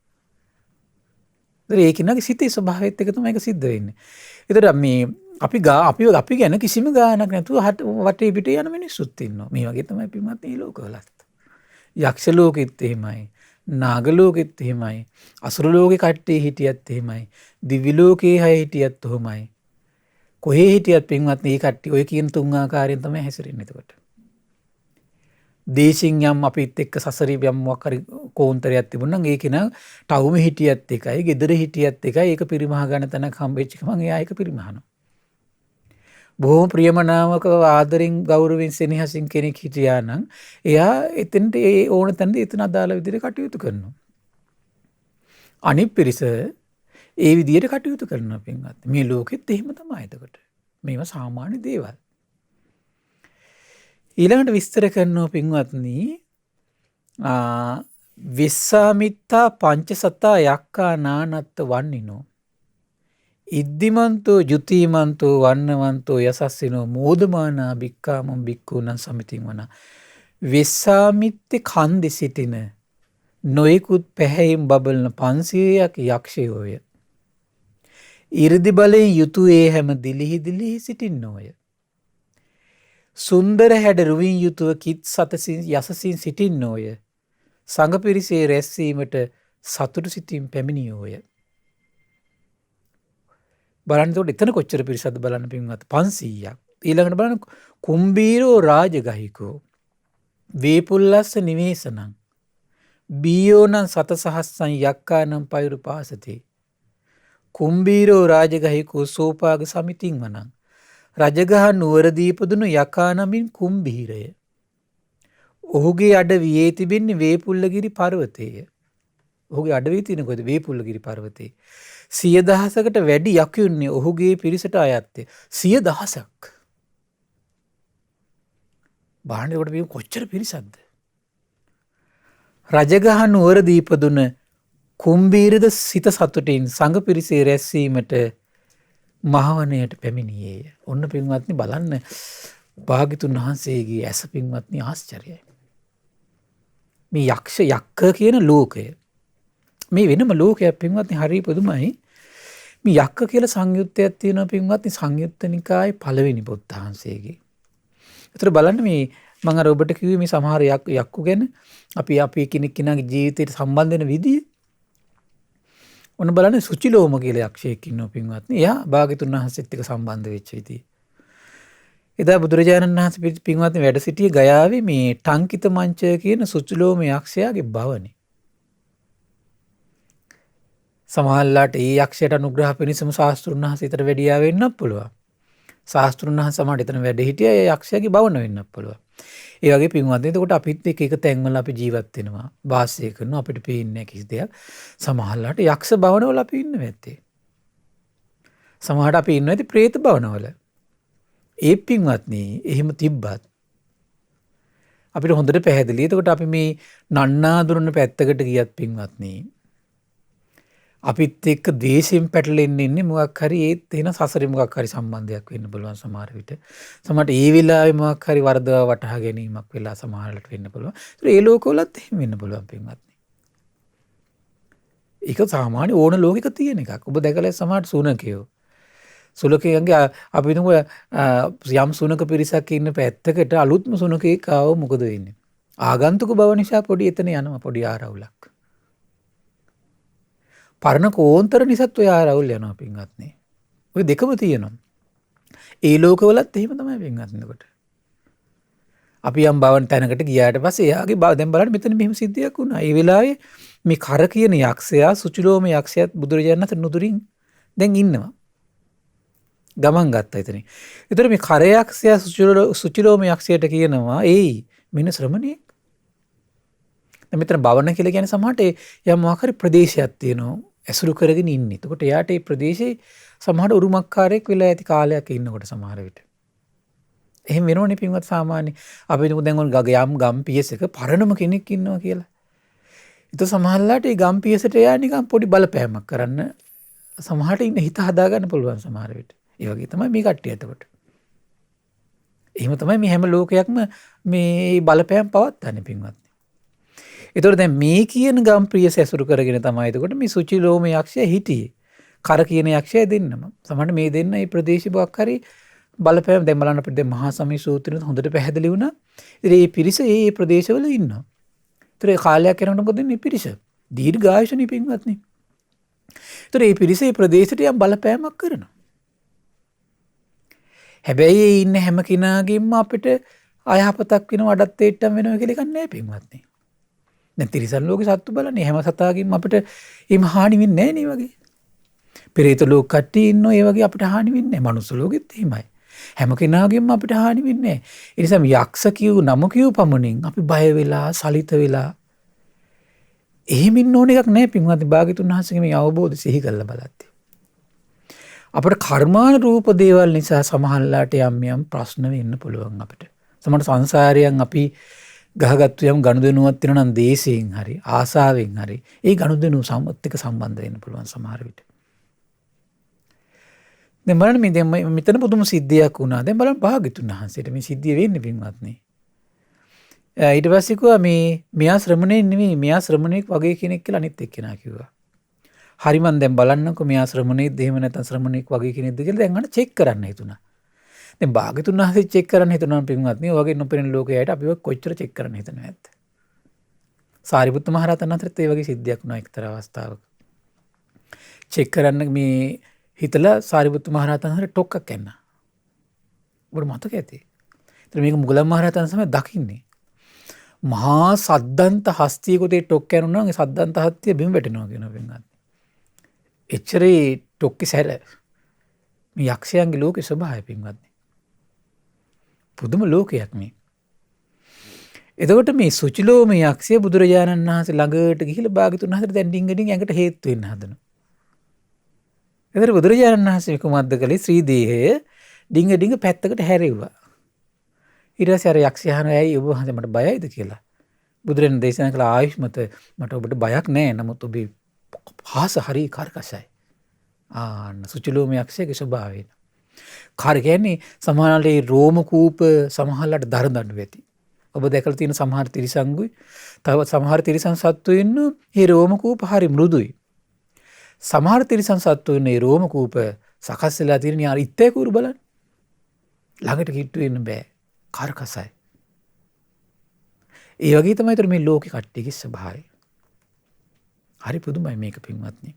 ඒ කෙනාගේ සිතේ ස්වභාවයත් එක්ක තමයි ඒක සිද්ධ වෙන්නේ. ඒතර මේ අපි ගැන කිසිම ගානක් නැතුව වටේ පිටේ යන මිනිස්සුත් ඉන්නවා. මේ වගේ තමයි පින්වත් මේ ලෝකවලත්. යක්ෂ ලෝකෙත් එහෙමයි. නාග ලෝකෙත් එහෙමයි. අසුර ලෝකේ කට්ටිය හිටියත් එහෙමයි. දිවි ලෝකේ අය හිටියත් එහෙමයි. කොහේ හිටියත් පින්වත් මේ කට්ටිය ඔය කියන තුන් ආකාරයෙන් තමයි හැසිරෙන්නේ එතකොට. දේශින් යම් අපිත් එක්ක සසරි යම් මොකක් හරි කෝන්තරයක් තිබුණා නම් ඒක නා ටවුමේ හිටියත් එකයි, ගෙදර හිටියත් එකයි, ඒක පිරිමහ ගන්න තැනක් හම්බෙච්ච ගමන් එයා ඒක පිරිමහනවා. බොහොම ප්‍රියමනාමක ආදරෙන් ගෞරවයෙන් සෙනෙහසින් කෙනෙක් හිටියා නම් එයා එතනට ඒ ඕන තැනදී එතන අදාළ විදිහට කටයුතු කරනවා. අනිත් පිරිස ඒ විදිහට කටයුතු කරනවා පින්වත්. මේ ලෝකෙත් එහෙම තමයි එතකොට. මේවා සාමාන්‍ය දේවල්. ඊළඟට විස්තර කරනවා පින්වත්නි විස්සාමිත්තා පංචසතා යක්කා නානත්ත වන්නිනෝ ඉද්දිමන්තෝ ජුතිමන්තෝ වන්නවන්තෝ යසස්සිනෝ මෝදමානා භික්කාමම් භික්ඛූණං සමිතින් වනා. විස්සාමිත්තේ කන්දි සිටින නොයෙකුත් පැහැයෙන් බබලන 500ක් යක්ෂයෝය. ඉරිදි බලයෙන් යුතු ඒ හැම දිලිහි සිටින්නෝය. සුන්දර හැඩ රුවින් යුතුව කිත් සතසින් යසසින් සිටින්නෝය. සංඝ පිරිසේ රැස්වීමට සතුටු සිතින් පැමිණියෝය. බලන්න එතකොට එතන කොච්චර පිරිසක්ද බලන්න පින්වත් 500ක්. ඊළඟට බලන්න කුම්බීරෝ රාජගහිකෝ වේපුල්ලස්ස නිවේසනං බීයෝනං සතසහස්සං යක්කානම් පයුරුපාසති. කුම්බීරෝ රාජගහිකෝ සෝපාග සමිතින් වනං රජගහ නුවරදී ඉපදුණු යකා නමින් කුම්බීරය. ඔහුගේ අඩවියේ තිබෙන්නේ වේපුල්ලගිරි පර්වතය. ඔහුගේ අඩවියේ තියෙන කොහෙද? වේපුල්ලගිරි පර්වතේ. 100,000කට වැඩි යක්ෂුන්නේ ඔහුගේ පිරිසට අයත්ය. 100,000ක්. බාහනේ කොට මේ කොච්චර පිරිසක්ද? රජගහ නුවරදී ඉපදුන කුම්බීරද සිත සතුටින් සංඝ පිරිසේ රැස්වීමට මහවණයට පැමිණියේය. ඔන්න පින්වත්නි බලන්න භාග්‍යතුන් වහන්සේගේ ඇස පින්වත්නි ආශ්චර්යයි. මේ යක්ෂ යක්ක කියන ලෝකය මේ වෙනම ලෝකයක් පින්වත්නි හරි පුදුමයි. මේ යක්ක කියලා සංයුත්තයක් තියෙනවා පින්වත්නි සංයුත්ත නිකායේ පළවෙනි පොත් වහන්සේගේ. ඒතර බලන්න මේ මම අර ඔබට කිව්වේ මේ සමහර යක්කු ගැන අපි කෙනෙක් කෙනාගේ ජීවිතයට සම්බන්ධ වෙන විදිය. ඔන්න බලන්න සුචිලෝම කියලා යක්ෂයෙක් ඉන්නවා පින්වත්නි. එයා භාග්‍යතුන් වහන්සේත් එක්ක සම්බන්ධ වෙච්ච විදිය. එදා බුදුරජාණන් වහන්සේ පින්වත්නි වැඩ සිටියේ ගයාවේ මේ ටංකිත මංචය කියන සුචිලෝම යක්ෂයාගේ භවනේ. සමහරලාට ඒ යක්ෂයට අනුග්‍රහ පිණිසම ශාස්ත්‍රුන් වහන්සේ ඊතර වැඩියා වෙන්නත් පුළුවන්. ශාස්ත්‍රුන් වහන්සේ සමහර එතන වැඩ හිටියා ඒ යක්ෂයාගේ භවන වෙන්නත් පුළුවන්. ඒ වගේ පින්වත්නි එතකොට අපිත් එක තැන්වල අපි ජීවත් වෙනවා. වාසය කරනවා අපිට පේන්නේ නැහැ කිසි දෙයක්. සමහරලාට යක්ෂ භවනවල අපි ඉන්න වෙත්තේ. සමහරට අපි ඉන්න ඇති പ്രേත භවනවල. ඒ පින්වත්නි එහෙම තිබ්බත් අපිට හොඳට පැහැදිලි. එතකොට අපි මේ නන්නාඳුරන පැත්තකට ගියත් පින්වත්නි අපිත් එක්ක ද්වේෂයෙන් පැටලෙන්න ඉන්නේ මොකක් හරි ඒත් එන සසරේ මොකක් හරි සම්බන්ධයක් වෙන්න පුළුවන් සමහර විට. සමහරට ඒ වෙලාවේ මොකක් හරි වරදව වටහා ගැනීමක් වෙලා සමහරකට වෙන්න පුළුවන්. ඒ ලෝකවලත් එහෙම වෙන්න පුළුවන් පින්වත්නි. ඒක සාමාන්‍ය ඕන ලෝකෙක තියෙන එකක්. ඔබ දැකලා සමහරට සුනකයෝ. සුනකයන්ගේ අපි හිතමු යම් සුනක පිරිසක් ඉන්න පැත්තකට අලුත්ම සුනකෙක් ආව මොකද වෙන්නේ? ආගන්තුක බව නිසා පොඩි එතන යනවා පොඩි ආරවුලක්. පරණ කෝන්තර නිසාත් ඔය ආරවුල් යනවා පින්වත්නි. ඔය දෙකම තියෙනවා. ඒ ලෝකවලත් එහෙම තමයි පින්වත්නි. කොට අපි යම් බවන් තැනකට ගියාට පස්සේ එයාගේ දැන් බලන්න මෙතන මෙහෙම සිද්ධියක් වුණා. ඒ වෙලාවේ මේ කර කියන යක්ෂයා සුචිලෝම යක්ෂයාත් බුදුරජාණන් වහන්සේ නුදුරින් දැන් ඉන්නවා. ගමන් ගත්තා එතන. ඒතර මේ කර යක්ෂයා සුචිලෝම යක්ෂයාට කියනවා "ඒයි මෙන්න ශ්‍රමණේ." දැන් මෙතන භවන කියලා කියන්නේ සමහරට යම් මොකක් හරි ප්‍රදේශයක් තියෙනවා ඇසුරු කරගෙන ඉන්නේ. එතකොට එයාට ඒ ප්‍රදේශේ සමහර උරුමකාරයෙක් වෙලා ඇති කාලයක් ඉන්නකොට සමහර විට. එහෙම වෙනවනේ පින්වත් සාමාන්‍ය. අපි හිතමු දැන් ඔය යම් ගම් පියසක පරණම කෙනෙක් ඉන්නවා කියලා. ඒත් සමහරලාට ඒ ගම් පියසට එයා නිකන් පොඩි බලපෑමක් කරන්න සමහරට ඉන්න හිත හදාගන්න පුළුවන් සමහර විට. ඒ වගේ තමයි මේ කට්ටිය එතකොට. එහෙම තමයි මේ හැම ලෝකයක්ම මේ බලපෑම් පවත්න්නේ පින්වත්. ඒතකොට දැන් මේ කියන ගම් ප්‍රිය සැසුරු කරගෙන තමයි එතකොට මේ සුචිලෝම යක්ෂයා හිටියේ. කර කියන යක්ෂයා දෙන්නම. සමහරට මේ දෙන්න මේ ප්‍රදේශ බවක් හරි බලපෑම් දැන් බලන්න අපිට දැන් මහා සමය සූත්‍රෙත් හොඳට පැහැදිලි වුණා. ඉතින් මේ පිරිස මේ ප්‍රදේශවල ඉන්නවා. ඒතර ඒ කාලයක් යනකොට මොකද මේ පිරිස? දීර්ඝායුෂණී පින්වත්නි. ඒතර මේ පිරිස මේ ප්‍රදේශයට යම් බලපෑමක් කරනවා. හැබැයි ඒ ඉන්න හැම කෙනාගේම අපිට අයහපතක් වෙනව අඩත් ඒට්ටම් වෙනව කියලා එකක් නැහැ පින්වත්නි. දැන් තිරිසන් ලෝකේ සත්තු බලන්නේ හැම සතාගෙම අපිට එහෙම හානි වෙන්නේ නැහැ නේ වගේ. පෙරේත ලෝක කට්ටිය ඉන්නෝ ඒ වගේ අපිට හානි වෙන්නේ නැහැ. මනුස්ස ලෝකෙත් එහෙමයි. හැම කෙනාගෙම අපිට හානි වෙන්නේ නැහැ. ඒ නිසා යක්ෂ කියු නම කියු පමණින් අපි බය වෙලා සලිත වෙලා එහෙම ඉන්න ඕන එකක් නැහැ පින්වත්නි. භාග්‍යතුන් වහන්සේගේ මේ අවබෝධය සිහි කරලා බලද්දී. අපේ කර්මාන රූප දේවල් නිසා සමහරලාට යම් ප්‍රශ්න වෙන්න පුළුවන් අපිට. සමහර සංසාරයෙන් අපි ගහගත්තු යම් ගනුදෙනුවක් තියෙනවා නම් දේශයෙන් හරි ආසාවෙන් හරි ඒ ගනුදෙනුව සම්මත් එක්ක සම්බන්ධ වෙන්න පුළුවන් සමහර විට. දැන් බලන්න මේ දැන් මෙතන පුදුම සිද්ධියක් වුණා. දැන් බලන්න භාග්‍යතුන් වහන්සේට මේ සිද්ධිය වෙන්නේ පින්වත්නි. ඊට පස්සේ කිව්වා මෙයා ශ්‍රමණේ නෙමෙයි මෙයා ශ්‍රමණේක් වගේ කෙනෙක් කියලා අනිත් එක්කෙනා කිව්වා. හරි මන් දැන් බලන්නකො මෙයා ශ්‍රමණේක්ද එහෙම නැත්නම් ශ්‍රමණේක් වගේ කෙනෙක්ද කියලා දැන් අන්න චෙක් කරන්න හිතුණා. දැන් භාග්‍යතුන් වහන්සේ චෙක් කරන්න හිතනවා පින්වත්නි. ඔය වගේ නොපෙනෙන ලෝකයට අපිව කොච්චර චෙක් කරන්න හිතනවද නැද්ද? සාරිපුත්ත මහ රහතන් වහන්සේත් ඒ වගේ සිද්ධියක් වුණා එක්තරා අවස්ථාවක. චෙක් කරන්න මේ හිතලා සාරිපුත්ත මහ රහතන් වහන්සේ ටොක්කක් කැන්නා. ඔබට මතක ඇති. ඒතර මේක මුගලන් මහ රහතන් තමයි දකින්නේ. මහා සද්දන්ත හස්තියකට ටොක් කැනුණා නම් ඒ සද්දන්ත හස්තිය බිම වැටෙනවා කියනවා පින්වත්නි. එච්චරේ ටොක්කේ සැර මේ යක්ෂයන්ගේ ලෝකේ ස්වභාවය පින්වත්නි. පුදුම ලෝකයක් මේ. එතකොට මේ සුචිලෝම යක්ෂය බුදුරජාණන් වහන්සේ ළඟට ගිහිල්ලා භාග්‍යතුන් වහන්සේට දැන් ඩිංග ඩිංග ඇඟට හේතු වෙන්න හදනවා. එතකොට බුදුරජාණන් වහන්සේ කුමක්ද කළේ? ශ්‍රී දේහය ඩිංග ඩිංග පැත්තකට හැරෙව්වා. ඊට පස්සේ අර යක්ෂය අහනවා ඇයි ඔබ වහන්සේ මට බයයිද කියලා. බුදුරජාණන් දේශනා කළ ආයුෂ්මත මට ඔබට බයක් නැහැ. නමුත් ඔබේ පාස හරි කර්කශයි. සුචිලෝම යක්ෂයාගේ ස්වභාවය. කාර කියන්නේ සමහරවිට රෝම කූප සමහරලට දරදඬු වෙති. ඔබ දැකලා තියෙන සමහර තිරිසංගුයි තව සමහර තිරිසන් සත්තු ඉන්න මේ රෝම කූප හරි මෘදුයි. සමහර තිරිසන් සත්තු ඉන්න මේ රෝම කූප සකස් වෙලා තියෙන යාර ඉත්තේ කුරු බලන්න. ළඟට කිට්ටු වෙන්න බෑ. කර්කසයි. ඒ වගේ තමයි මේ ලෝකේ කට්ටියගේ ස්වභාවය. හරි පුදුමයි මේක පින්වත්නි.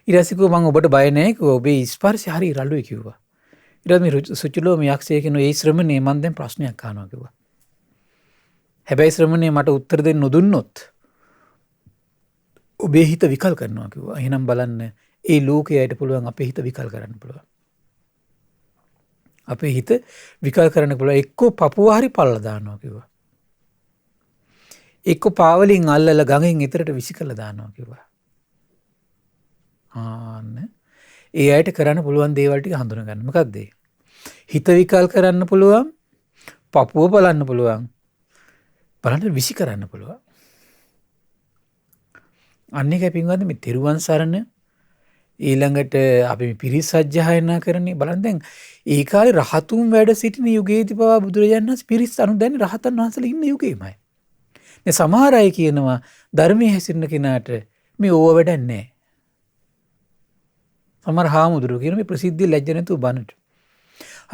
ඊට පස්සේ කිව්වා මම ඔබට බය නැහැ කිව්වා. ඔබේ ස්පර්ශය හරි රළුයි කිව්වා. ඊට පස්සේ මේ සුචිලෝම යක්ෂය කියන ඒ ශ්‍රමණේ මම දැන් ප්‍රශ්නයක් අහනවා කිව්වා. හැබැයි ශ්‍රමණේ මට උත්තර දෙන්න නොදුන්නොත් ඔබේ හිත විකල් කරනවා කිව්වා. එහෙනම් බලන්න ඒ ලෝකයට පුළුවන් අපේ හිත විකල් කරන්න පුළුවන්. අපේ හිත විකල් කරන්න පුළුවන් එක්කෝ පපුව හරි පල්ලා දානවා කිව්වා. එක්කෝ පාවලින් අල්ලලා ගඟෙන් එතරට විසි කරලා දානවා කිව්වා. ඒ අයට කරන්න පුළුවන් දේවල් ටික හඳුනා ගන්න. මොකක්ද ඒ? හිත විකල් කරන්න පුළුවන්, පපුව බලන්න පුළුවන්, බලන්න විසි කරන්න පුළුවන්. අන්න එකයි පින්වත්නි මේ තෙරුවන් සරණ ඊළඟට අපි පිරිස් සජ්ජායනා කරන්නේ බලන්න දැන් ඒ කාලේ රහතුන් වැඩ සිටින යුගයේදී පවා බුදුරජාණන් වහන්සේ පිරිස් අනුදැන්නේ රහතන් වහන්සේලා ඉන්න යුගෙමයි. මේ සමහර අය කියනවා ධර්මයේ හැසිරෙන කෙනාට මේ ඕව වැඩක් නැහැ. සමහර හාමුදුරුවෝ කියන මේ ප්‍රසිද්ධිය ලැජ්ජ නැතුව බනට.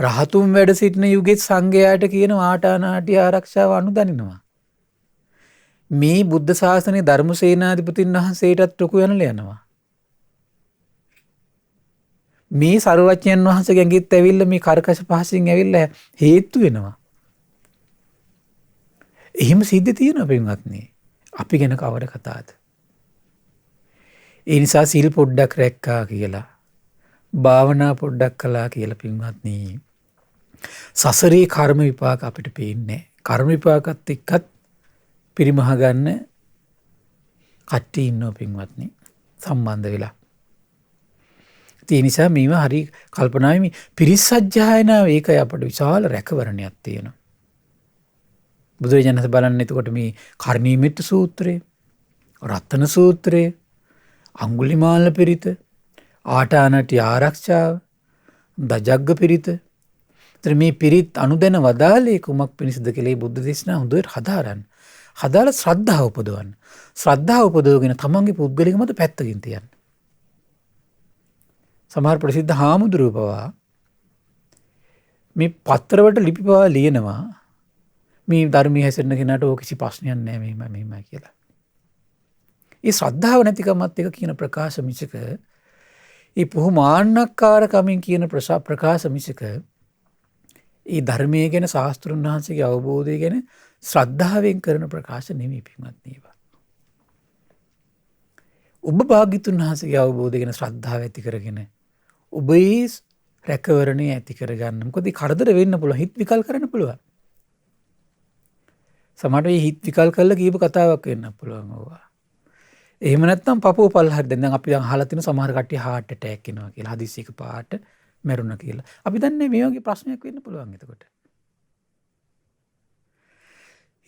රහතුන් වැඩ සිටින යුගෙත් සංඝයාට කියන ආටානාටි ආරක්ෂාව අනුදනිනවා. මේ බුද්ධ ශාසනයේ ධර්මසේනාධිපතින් වහන්සේටත් ටොකු යනලා යනවා. මේ සරුවච්චයන් වහන්සේගේ ඇඟෙත් ඇවිල්ලා මේ කර්කශ පහසින් ඇවිල්ලා හේතු වෙනවා. එහෙම සිද්ධ තියෙනවා පින්වත්නි. අපි ගැන කවර කතාවද? ඒ නිසා සීල් පොඩ්ඩක් රැක්කා කියලා, භාවනා පොඩ්ඩක් කළා කියලා පින්වත්නි. සසරේ කර්ම විපාක අපිට පේන්නේ. කර්ම විපාකත් එක්කත් පිරිමහ ගන්න කට්ටිය ඉන්නවා පින්වත්නි සම්බන්ධ වෙලා. ඒ නිසා මේව හරි කල්පනාවේ පිරිස් සජ්ජායනාව ඒකයි අපට විශාල රැකවරණයක් තියෙනවා. බුදුරජාණන් වහන්සේ බලන්න එතකොට මේ කර්ණීයමෙත්ත සූත්‍රය, රත්න සූත්‍රය, අඟුලිමාල පිරිත, ආටානටි ආරක්ෂාව, දජග්ග පිරිත. ඒතර මේ පිරිත් අනුදැන වදාලේ කුමක් පිණිසද කියලා මේ බුද්ධ දේශනා හොඳට හදාරන්න. හදාලා ශ්‍රද්ධාව උපදවන්න. ශ්‍රද්ධාව උපදවගෙන තමන්ගේ පුද්ගලික මත පැත්තකින් තියන්න. සමහර ප්‍රසිද්ධ හාමුදුරුවෝ පවා මේ පත්‍රවලට ලිපි පවා ලියනවා මේ ධර්මයේ හැසිරෙන කෙනාට ඕක කිසි ප්‍රශ්නයක් නැහැ මෙහෙමයි කියලා. ඒ ශ්‍රද්ධාව නැතිකමත් එක කියන ප්‍රකාශ මිසක ඒ පුහු මාන්නක්කාරකමින් කියන ප්‍රකාශ මිසක ඒ ධර්මයේ ගැන ශාස්ත්‍රුන් වහන්සේගේ අවබෝධය ගැන ශ්‍රද්ධාවෙන් කරන ප්‍රකාශ නෙමෙයි පින්වත්නි ඒවා. ඔබ භාග්‍යතුන් වහන්සේගේ අවබෝධය ගැන ශ්‍රද්ධාව ඇති කරගෙන ඔබේ රැකවරණය ඇති කරගන්න. මොකද කරදර වෙන්න පුළුවන්, හිත විකල් කරන්න පුළුවන්. සමහරවිට මේ හිත විකල් කරලා කියපු කතාවක් වෙන්න පුළුවන් ඕවා. එහෙම නැත්නම් පපුව පල්හරි දැන් අපි දැන් අහලා තියෙන සමහර කට්ටිය heart attack එනවා කියලා, හදිස්සි එක පාට මැරුණා කියලා. අපි දන්නේ මේ වගේ ප්‍රශ්නයක් වෙන්න පුළුවන් එතකොට.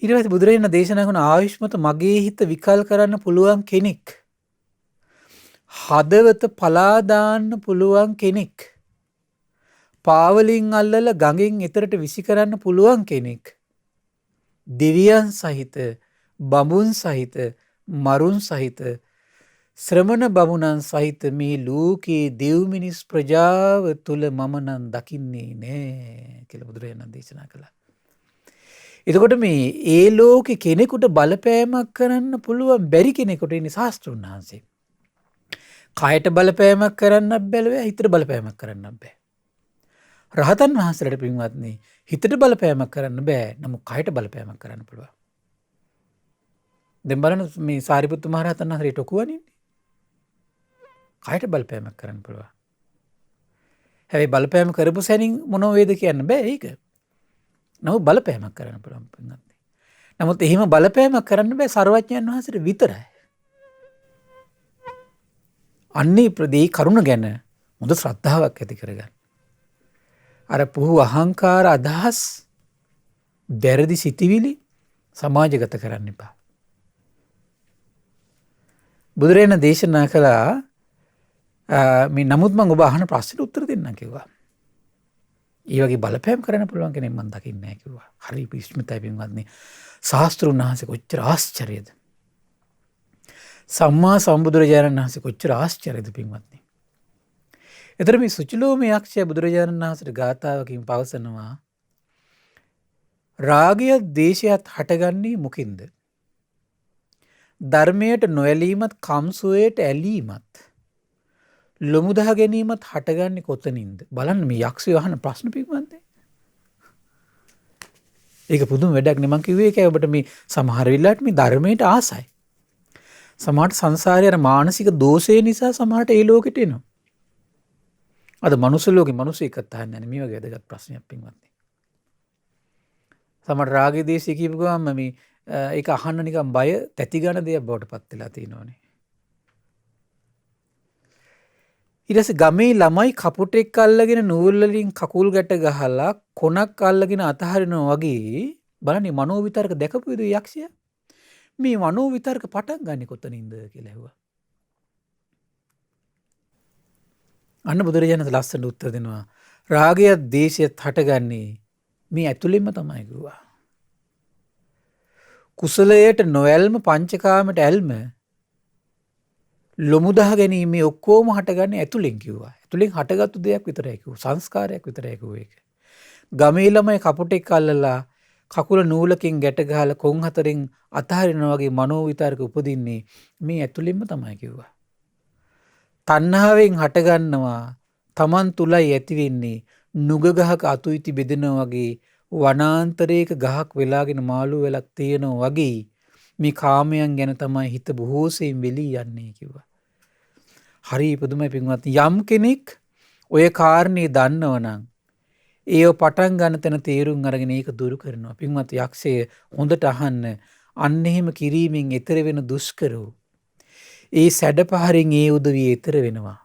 ඊට පස්සේ බුදුරජාණන් දේශනා කරන ආයුෂ්මත මගේ හිත විකල් කරන්න පුළුවන් කෙනෙක්, හදවත පලා දාන්න පුළුවන් කෙනෙක්, පාවලින් අල්ලලා ගඟෙන් එතරට විසි කරන්න පුළුවන් කෙනෙක්, දෙවියන් සහිත, බඹුන් සහිත, මරුන් සහිත, ශ්‍රමණ බමුණන් සහිත මේ ලෝකයේ දෙව් මිනිස් ප්‍රජාව තුළ මම නම් දකින්නේ නෑ කියලා බුදුරජාණන් දේශනා කළා. එතකොට මේ ඒ ලෝකෙ කෙනෙකුට බලපෑමක් කරන්න පුළුවන් බැරි කෙනෙකුට ඉන්නේ ශාස්ත්‍රඥ වහන්සේ. කයට බලපෑමක් කරන්න බැලුවේ, හිතට බලපෑමක් කරන්න බෑ. රහතන් වහන්සේලාට පින්වත්නි හිතට බලපෑමක් කරන්න බෑ, නමුත් කයට බලපෑමක් කරන්න පුළුවන්. දැන් බලන්න මේ සාරිපුත්තු මහ රහතන් වහන්සේ ටොකුවනේ. කයට බලපෑමක් කරන්න පුළුවන්. හැබැයි බලපෑම කරපු සැනින් මොනව වේද කියන්න බෑ ඒක. නමුත් බලපෑමක් කරන්න පුළුවන් පින්වත්නි. නමුත් එහෙම බලපෑමක් කරන්න බෑ සර්වඥයන් වහන්සේට විතරයි. අන්නේ ප්‍රදී කරුණ ගැන හොඳ ශ්‍රද්ධාවක් ඇති කරගන්න. අර පුහු අහංකාර අදහස්, වැරදි සිතිවිලි සමාජගත කරන්න එපා. බුදුරජාණන් දේශනා කළා මේ නමුත් මම ඔබ අහන ප්‍රශ්නෙට උත්තර දෙන්නම් කිව්වා. ඒ වගේ බලපෑම් කරන්න පුළුවන් කෙනෙක් මම දකින්නේ නැහැ කිව්වා. හරි විශ්මිතයි පින්වත්නි. ශාස්ත්‍රුන් වහන්සේ කොච්චර ආශ්චර්යද. සම්මා සම්බුදුරජාණන් වහන්සේ කොච්චර ආශ්චර්යද පින්වත්නි. එතන මේ සුචිලෝමේ යක්ෂය බුදුරජාණන් වහන්සේට ගාථාවකින් පවසනවා රාගය දේශයත් හටගන්නේ මොකින්ද? ධර්මයට නොඇලීමත්, කම්සුවේට ඇලීමත්, ලොමුදහ ගැනීමත් හටගන්නේ කොතනින්ද? බලන්න මේ යක්ෂය අහන ප්‍රශ්න පින්වත්නි. ඒක පුදුම වැඩක් නේ. මං කිව්වේ ඒකයි ඔබට මේ සමහර වෙලාවට මේ ධර්මයට ආසයි. සමහරට සංසාරයේ අර මානසික දෝෂය නිසා සමහරට ඒ ලෝකෙට එනවා. අද මනුස්ස ලෝකේ මිනිස්සු එකත් අහන්නේ නැහැ මේ වගේ වැදගත් ප්‍රශ්නයක් පින්වත්නි. සමහර රාගයේ දේශය කියපු ගමන් මේ ඒක අහන්න නිකන් බය තැති ගන්න දෙයක් බවට පත් වෙලා තියෙනවනේ. ඊට පස්සේ ගමේ ළමයි කපුටෙක් අල්ලගෙන නූල් වලින් කකුල් ගැට ගහලා කොනක් අල්ලගෙන අතහරිනවා වගේ බලන්නේ මනෝ විතරක දැකපු විදිහ යක්ෂයා. මේ මනෝ විතරක පටන් ගන්නේ කොතනින්ද කියලා ඇහුවා. අන්න බුදුරජාණන් ලස්සන උත්තර දෙනවා. රාගයත් දේශයත් හටගන්නේ මේ ඇතුළෙන්ම තමයි කිව්වා. කුසලයට නොඇල්ම, පංචකාමයට ඇල්ම, ලොමුදහ ගැනීම මේ ඔක්කොම හටගන්නේ ඇතුළෙන් කිව්වා. ඇතුළෙන් හටගත්තු දෙයක් විතරයි කිව්වා. සංස්කාරයක් විතරයි කිව්වා ඒක. ගමේ ළමයි කපුටෙක් අල්ලලා කකුල නූලකින් ගැට ගහලා කොන් හතරෙන් අතහරිනවා වගේ මනෝ විතරක උපදින්නේ මේ ඇතුළෙන්ම තමයි කිව්වා. තණ්හාවෙන් හටගන්නවා තමන් තුලයි ඇති වෙන්නේ නුග ගහක අතු ඉති බෙදෙනවා වගේ වනාන්තරයක ගහක් වෙලාගෙන මාළු වෙලක් තියෙනවා වගේ මේ කාමයන් ගැන තමයි හිත බොහෝසෙයින් වෙලී යන්නේ කිව්වා. හරි පුදුමයි පින්වත්නි. යම් කෙනෙක් ඔය කාරණේ දන්නවනම් ඒව පටන් ගන්න තැන තේරුම් අරගෙන ඒක දුරු කරනවා. පින්වත්නි යක්ෂය හොඳට අහන්න. අන්න එහෙම කිරීමෙන් ඈතර වෙන දුෂ්කරෝ ඒ සැඩපහරින් ඒ උදවිය ඈතර වෙනවා.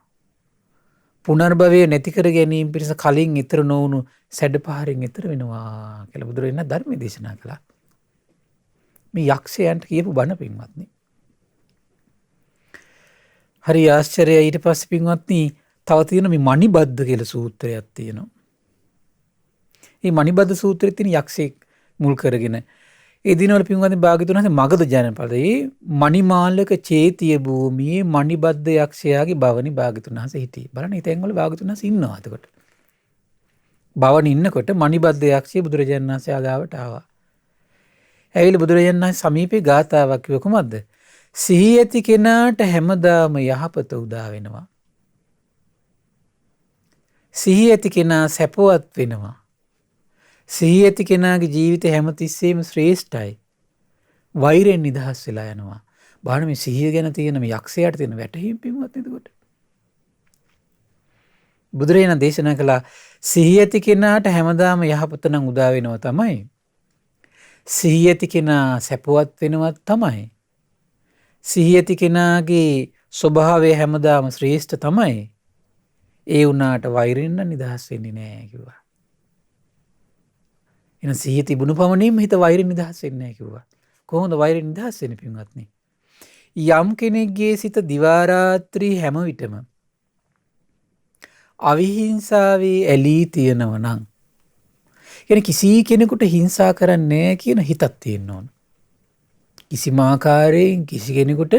පුනර්භවය නැති කර ගැනීම පිණිස කලින් ඈතර නොවුණු සැඩපහරින් ඈතර වෙනවා කියලා බුදුරජාණන් ධර්මයේ දේශනා කළා. මේ යක්ෂයන්ට කියපු බණ පින්වත්නි. හරි ආශ්චර්යයි. ඊට පස්සේ පින්වත්නි තව තියෙන මේ මණිබද්ද කියලා සූත්‍රයක් තියෙනවා. මේ මණිබද්ද සූත්‍රයේ තියෙන යක්ෂයෙක් මුල් කරගෙන ඒ දිනවල පින්වත්නි භාග්‍යවතුන් වහන්සේ මගධ ජනපදයේ මණිමාලක චේතිය භූමියේ මණිබද්ද යක්ෂයාගේ භවනි භාග්‍යවතුන් වහන්සේ හිටියේ. බලන්න මේ තැන්වල භාග්‍යවතුන් වහන්සේ ඉන්නවා එතකොට. භවනි ඉන්නකොට මණිබද්ද යක්ෂය බුදුරජාණන් වහන්සේ ආගාවට ආවා. ඇවිල්ලා බුදුරජාණන් වහන්සේ සමීපේ ගාථාවක් කිව්ව කොහොමද? සිහි ඇති කෙනාට හැමදාම යහපත උදා වෙනවා. සිහි ඇති කෙනා සැපවත් වෙනවා. සිහි ඇති කෙනාගේ ජීවිතය හැමතිස්සෙම ශ්‍රේෂ්ඨයි. වෛරයෙන් නිදහස් වෙලා යනවා. බලන්න මේ සිහිය ගැන තියෙන මේ යක්ෂයාට තියෙන වැටහීම පින්වත් එතකොට. බුදුරජාණන් දේශනා කළා සිහි ඇති කෙනාට හැමදාම යහපත නම් උදා වෙනවා තමයි. සිහි ඇති කෙනා සැපවත් වෙනවත් තමයි. සිහි ඇති කෙනාගේ ස්වභාවය හැමදාම ශ්‍රේෂ්ඨ තමයි. ඒ වුණාට වෛරයෙන් නිදහස් වෙන්නේ නැහැ කිව්වා. එන සිහිය තිබුණු පමණින්ම හිත වෛරෙන් නිදහස් වෙන්නේ නැහැ කිව්වා. කොහොමද වෛරෙන් නිදහස් වෙන්නේ පින්වත්නි? යම් කෙනෙක්ගේ සිත දිවා රාත්‍රී හැම විටම අවිහිංසාවේ ඇලී තියෙනවා නම්, කියන්නේ කිසි කෙනෙකුට හිංසා කරන්නේ නැහැ කියන හිතක් තියෙන්න ඕන. කිසිම ආකාරයෙන් කිසි කෙනෙකුට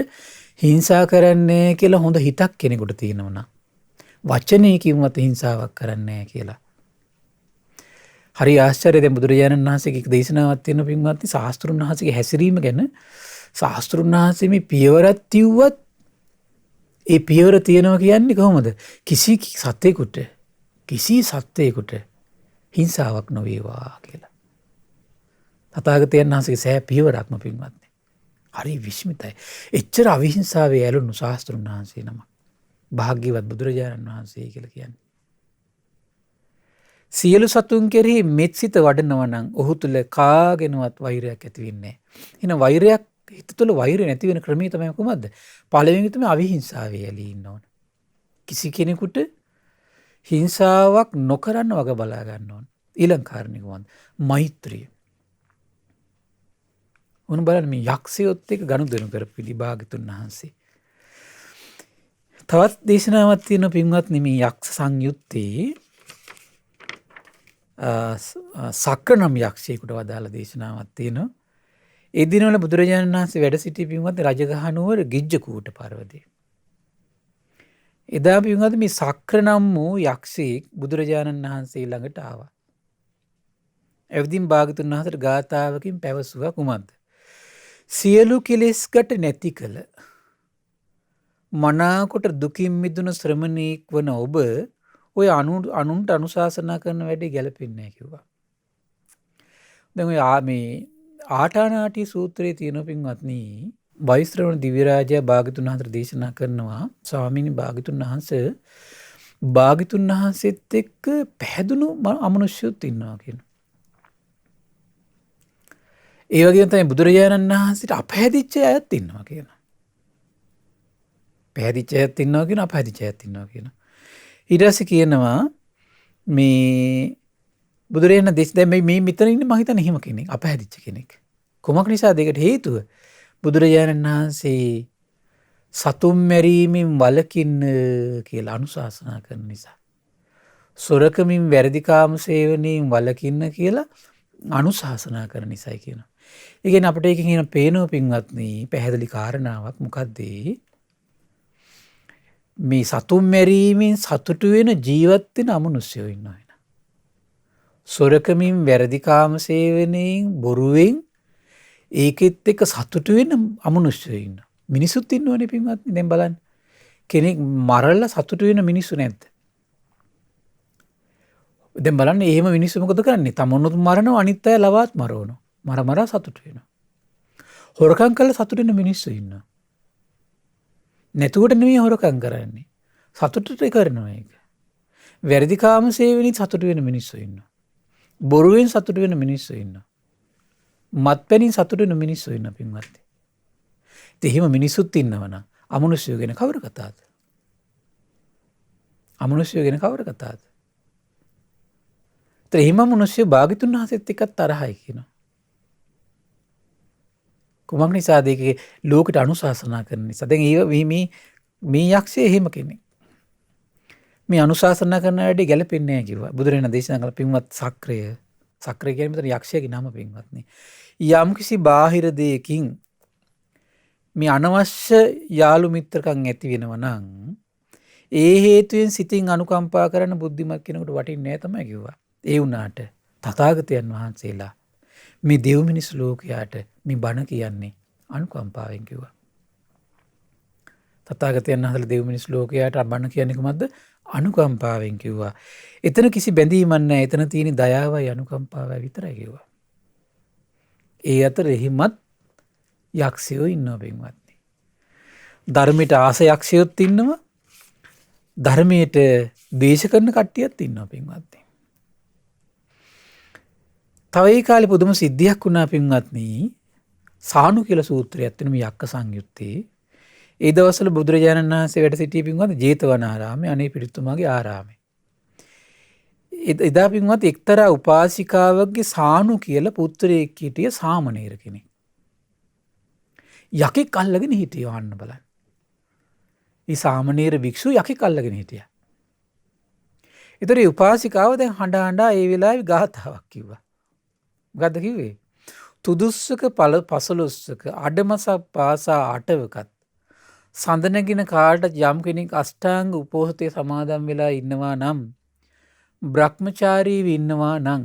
හිංසා කරන්නේ කියලා හොඳ හිතක් කෙනෙකුට තියෙනවා නම්, වචනයකින්වත් හිංසාවක් කරන්නේ නැහැ කියලා. හරි ආශ්චර්යයි. දැන් බුදුරජාණන් වහන්සේගේ එක දේශනාවක් තියෙනවා පින්වත්නි, ශාස්ත්‍රුන් වහන්සේගේ හැසිරීම ගැන. ශාස්ත්‍රුන් වහන්සේ මේ පියවරක් තියුවත් ඒ පියවර තියනවා කියන්නේ කොහොමද? කිසි සත්‍යයකට හිංසාවක් නොවේවා කියලා. තථාගතයන් වහන්සේගේ සෑ පියවරක්ම පින්වත්නි. හරි විස්මිතයි. එච්චර අවිහිංසාවේ ඇලුණු ශාස්ත්‍රුන් වහන්සේ නම. භාග්‍යවත් බුදුරජාණන් වහන්සේ කියලා කියන්නේ. සියලු සතුන් කෙරෙහි මෙත් සිත වඩනවා නම් ඔහු තුල කාගෙනවත් වෛරයක් ඇති වෙන්නේ නැහැ. එහෙනම් වෛරයක් හිත තුළ වෛරය නැති වෙන ක්‍රමය තමයි කොහොමද? පළවෙනි තමයි අවිහිංසාවේ ඇලී ඉන්න ඕන. කිසි කෙනෙකුට හිංසාවක් නොකරන්න වග බලා ගන්න ඕන. ඊළඟ කාරණේ කොහොමද? මෛත්‍රිය. උන් බලන්න මේ යක්ෂයොත් එක්ක ගනුදෙනු කරපු විභාගතුන් වහන්සේ. තවත් දේශනාවක් තියෙන පින්වත්නි මේ යක්ෂ සංයුත්තේ සක්‍ර නම් යක්ෂයෙකුට වදාළ දේශනාවක් තියෙනවා. ඒ දිනවල බුදුරජාණන් වහන්සේ වැඩ සිටි පින්වත්නි රජගහ නුවර ගිජ්ජකූට පර්වතයේ. එදා පින්වත්නි මේ සක්‍ර නම් වූ යක්ෂයෙක් බුදුරජාණන් වහන්සේ ළඟට ආවා. එවදින් භාගතුන් වහන්සේට ගාථාවකින් පැවසුවා කුමක්ද? සියලු කෙලෙස්කට නැති කළ මනාකොට දුකින් මිදුණු ශ්‍රමණේක් වන ඔබ ඔය අනුන්ට අනුශාසනා කරන වැඩේ ගැලපෙන්නේ නැහැ කිව්වා. දැන් ඔය මේ ආටානාටි සූත්‍රයේ තියෙන පින්වත්නි වෛශ්‍රවණ දිව්‍ය රාජයා භාගතුන් වහන්සේට දේශනා කරනවා, ස්වාමීනි භාගතුන් වහන්සේ භාගතුන් වහන්සේත් එක්ක පැහැදුණු අමනුෂ්‍යයොත් ඉන්නවා කියන. ඒ වගේම තමයි බුදුරජාණන් වහන්සේට අපහැදිච්ච අයත් ඉන්නවා කියන. පැහැදිච්ච අයත් ඉන්නවා කියන, අපහැදිච්ච අයත් ඉන්නවා කියන. ඊට පස්සේ කියනවා මේ බුදුරජාණන් දැන් මේ මෙතන ඉන්නේ මම හිතන්නේ එහෙම කෙනෙක්, අපහැදිච්ච කෙනෙක්. කොමක් නිසාද? ඒකට හේතුව බුදුරජාණන් වහන්සේ සතුම් මැරීමෙන් වළකින්න කියලා අනුශාසනා කරන නිසා. සොරකමින් වැරදිකාම සේවනයෙන් වළකින්න කියලා අනුශාසනා කරන නිසායි කියනවා. ඒ කියන්නේ අපිට ඒකෙන් කියන පේනෝ පින්වත්නි පැහැදිලි කාරණාවක් මොකද්ද? මේ සතුම් මැරීමෙන් සතුටු වෙන ජීවත් වෙන අමනුෂ්‍යයෝ ඉන්නවා. සොරකමින් වැරදිකාම සේවනයෙන් බොරුවෙන් ඒකෙත් එක්ක සතුටු වෙන අමනුෂ්‍යයෝ ඉන්නවා. මිනිසුත් ඉන්නවනේ පින්වත්නි. දැන් බලන්න. කෙනෙක් මරලා සතුටු වෙන මිනිස්සු නැද්ද? දැන් බලන්න එහෙම මිනිස්සු මොකද කරන්නේ? තමනුත් මරනවා, අනිත් අය ලවාත් මරවනවා. මර සතුටු වෙනවා. හොරකම් කරලා සතුටු වෙන මිනිස්සු ඉන්නවා. නැතුවට නෙමෙයි හොරකම් කරන්නේ. සතුටට කරනවා ඒක. වැරදිකාම සේවනයේ සතුටු වෙන මිනිස්සු ඉන්නවා. බොරුවෙන් සතුටු වෙන මිනිස්සු ඉන්නවා. මත්පැනින් සතුටු වෙන මිනිස්සු ඉන්නවා පින්වත්නි. ඉතින් එහෙම මිනිස්සුත් ඉන්නවනම් අමනුෂ්‍යයෝ ගැන කවර කතාවද? අමනුෂ්‍යයෝ ගැන කවර කතාවද? ඒත් එහෙම අමනුෂ්‍යයෝ භාග්‍යතුන් වහන්සේත් එක්ක තරහයි කියනවා. කුමක් නිසාද? ඒකේ ලෝකෙට අනුශාසනා කරන නිසා. දැන් මේ යක්ෂය එහෙම කෙනෙක්. මේ අනුශාසනා කරන වැඩේ ගැලපෙන්නේ නැහැ කිව්වා. බුදුරජාණන් දේශනා කළ පින්වත් සක්‍රය. සක්‍රය කියන්නේ මෙතන යක්ෂයාගේ නම පින්වත්නි. යම් කිසි බාහිර දෙයකින් මේ අනවශ්‍ය යාළු මිත්‍රකම් ඇති වෙනවා නම් ඒ හේතුවෙන් සිතින් අනුකම්පා කරන බුද්ධිමත් කෙනෙකුට වටින්නේ නැහැ තමයි කිව්වා. ඒ වුණාට තථාගතයන් වහන්සේලා මේ දෙව් මිනිස් ලෝකයාට මේ බණ කියන්නේ අනුකම්පාවෙන් කිව්වා. තථාගතයන් වහන්සේලා දෙව් මිනිස් ලෝකයාට බණ කියන්නේ කොහොමද? අනුකම්පාවෙන් කිව්වා. එතන කිසි බැඳීමක් නැහැ. එතන තියෙන දයාවයි අනුකම්පාවයි විතරයි කිව්වා. ඒ අතර එහිමත් යක්ෂයෝ ඉන්නවා පින්වත්නි. ධර්මයට ආස යක්ෂයොත් ඉන්නවා. ධර්මයට ද්වේෂ කරන කට්ටියත් ඉන්නවා පින්වත්නි. තව ඒ කාලේ පුදුම සිද්ධියක් වුණා පින්වත්නි. සානු කියලා සූත්‍රයක් තියෙනවා යක්ක සංයුත්තේ. ඒ දවස්වල බුදුරජාණන් වහන්සේ වැඩ සිටියේ පින්වත්නි ජේතවනාරාමයේ, අනේ පිරිතුමාගේ ආරාමයේ. එදා පින්වත් එක්තරා උපාසිකාවක්ගේ සානු කියලා පුත්‍රයෙක් හිටිය සාමණේර කෙනෙක්. යකෙක් අල්ලගෙන හිටියෝ අහන්න බලන්න. මේ සාමණේර භික්ෂුව යකෙක් අල්ලගෙන හිටියා. ඒතර මේ උපාසිකාව දැන් හඬ හඬා ඒ වෙලාවේ ගාථාවක් කිව්වා. මොකද්ද කිව්වේ? තුදුස්සක පසළොස්සක අඩමසක් පාසා අටවකත් සඳනගෙන කාට යම් කෙනෙක් අෂ්ටාංග උපෝසතේ සමාදන් වෙලා ඉන්නවා නම් බ්‍රහ්මචාරීව ඉන්නවා නම්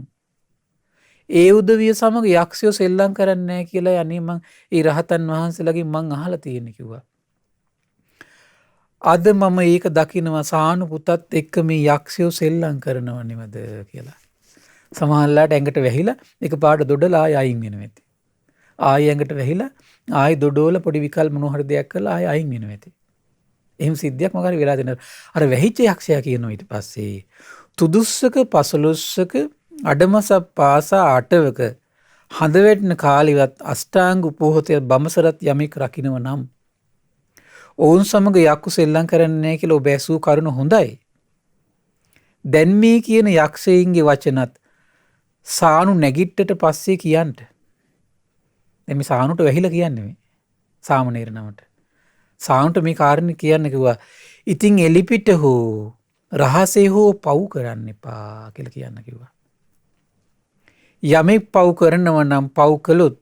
ඒ උදවිය සමග යක්ෂයෝ සෙල්ලම් කරන්නේ නැහැ කියලා යන්නේ මං ඒ රහතන් වහන්සේලාගෙන් මං අහලා තියෙන කිව්වා. අද මම ඒක දකිනවා සානු පුතත් එක්ක මේ යක්ෂයෝ සෙල්ලම් කරනව නෙමෙද කියලා. සමහරලාට ඇඟට වැහිලා එකපාරට දොඩලා ආය අයින් වෙනවා ඇති. ආය ඇඟට වැහිලා ආය දොඩෝල පොඩි විකල් මොන හරි දෙයක් කරලා ආය අයින් වෙනවා ඇති. එහෙම සිද්ධියක් මොකක් හරි වෙලා දෙනවා. අර වැහිච්ච යක්ෂයා කියනවා ඊට පස්සේ තුදුස්සක පසළොස්සක අඩමසක් පාසා අටවක හඳ වැටෙන කාලෙවත් අෂ්ටාංග උපෝහතය බඹසරත් යමෙක් රකින්නව නම් ඔවුන් සමග යක්කු සෙල්ලම් කරන්නේ නැහැ කියලා ඔබ ඇසූ කරුණ හොඳයි. දැන් මේ කියන යක්ෂයින්ගේ වචනත් සානු නැගිට්ටට පස්සේ කියන්න. දැන් මේ සානුට වැහිලා කියන්නේ මේ සාමණේර නමට. සානුට මේ කාරණේ කියන්න කිව්වා. ඉතින් එලිපිට හෝ රහසේ හෝ පව් කරන්න එපා කියලා කියන්න කිව්වා. යමෙක් පව් කරනවා නම් පව් කළොත්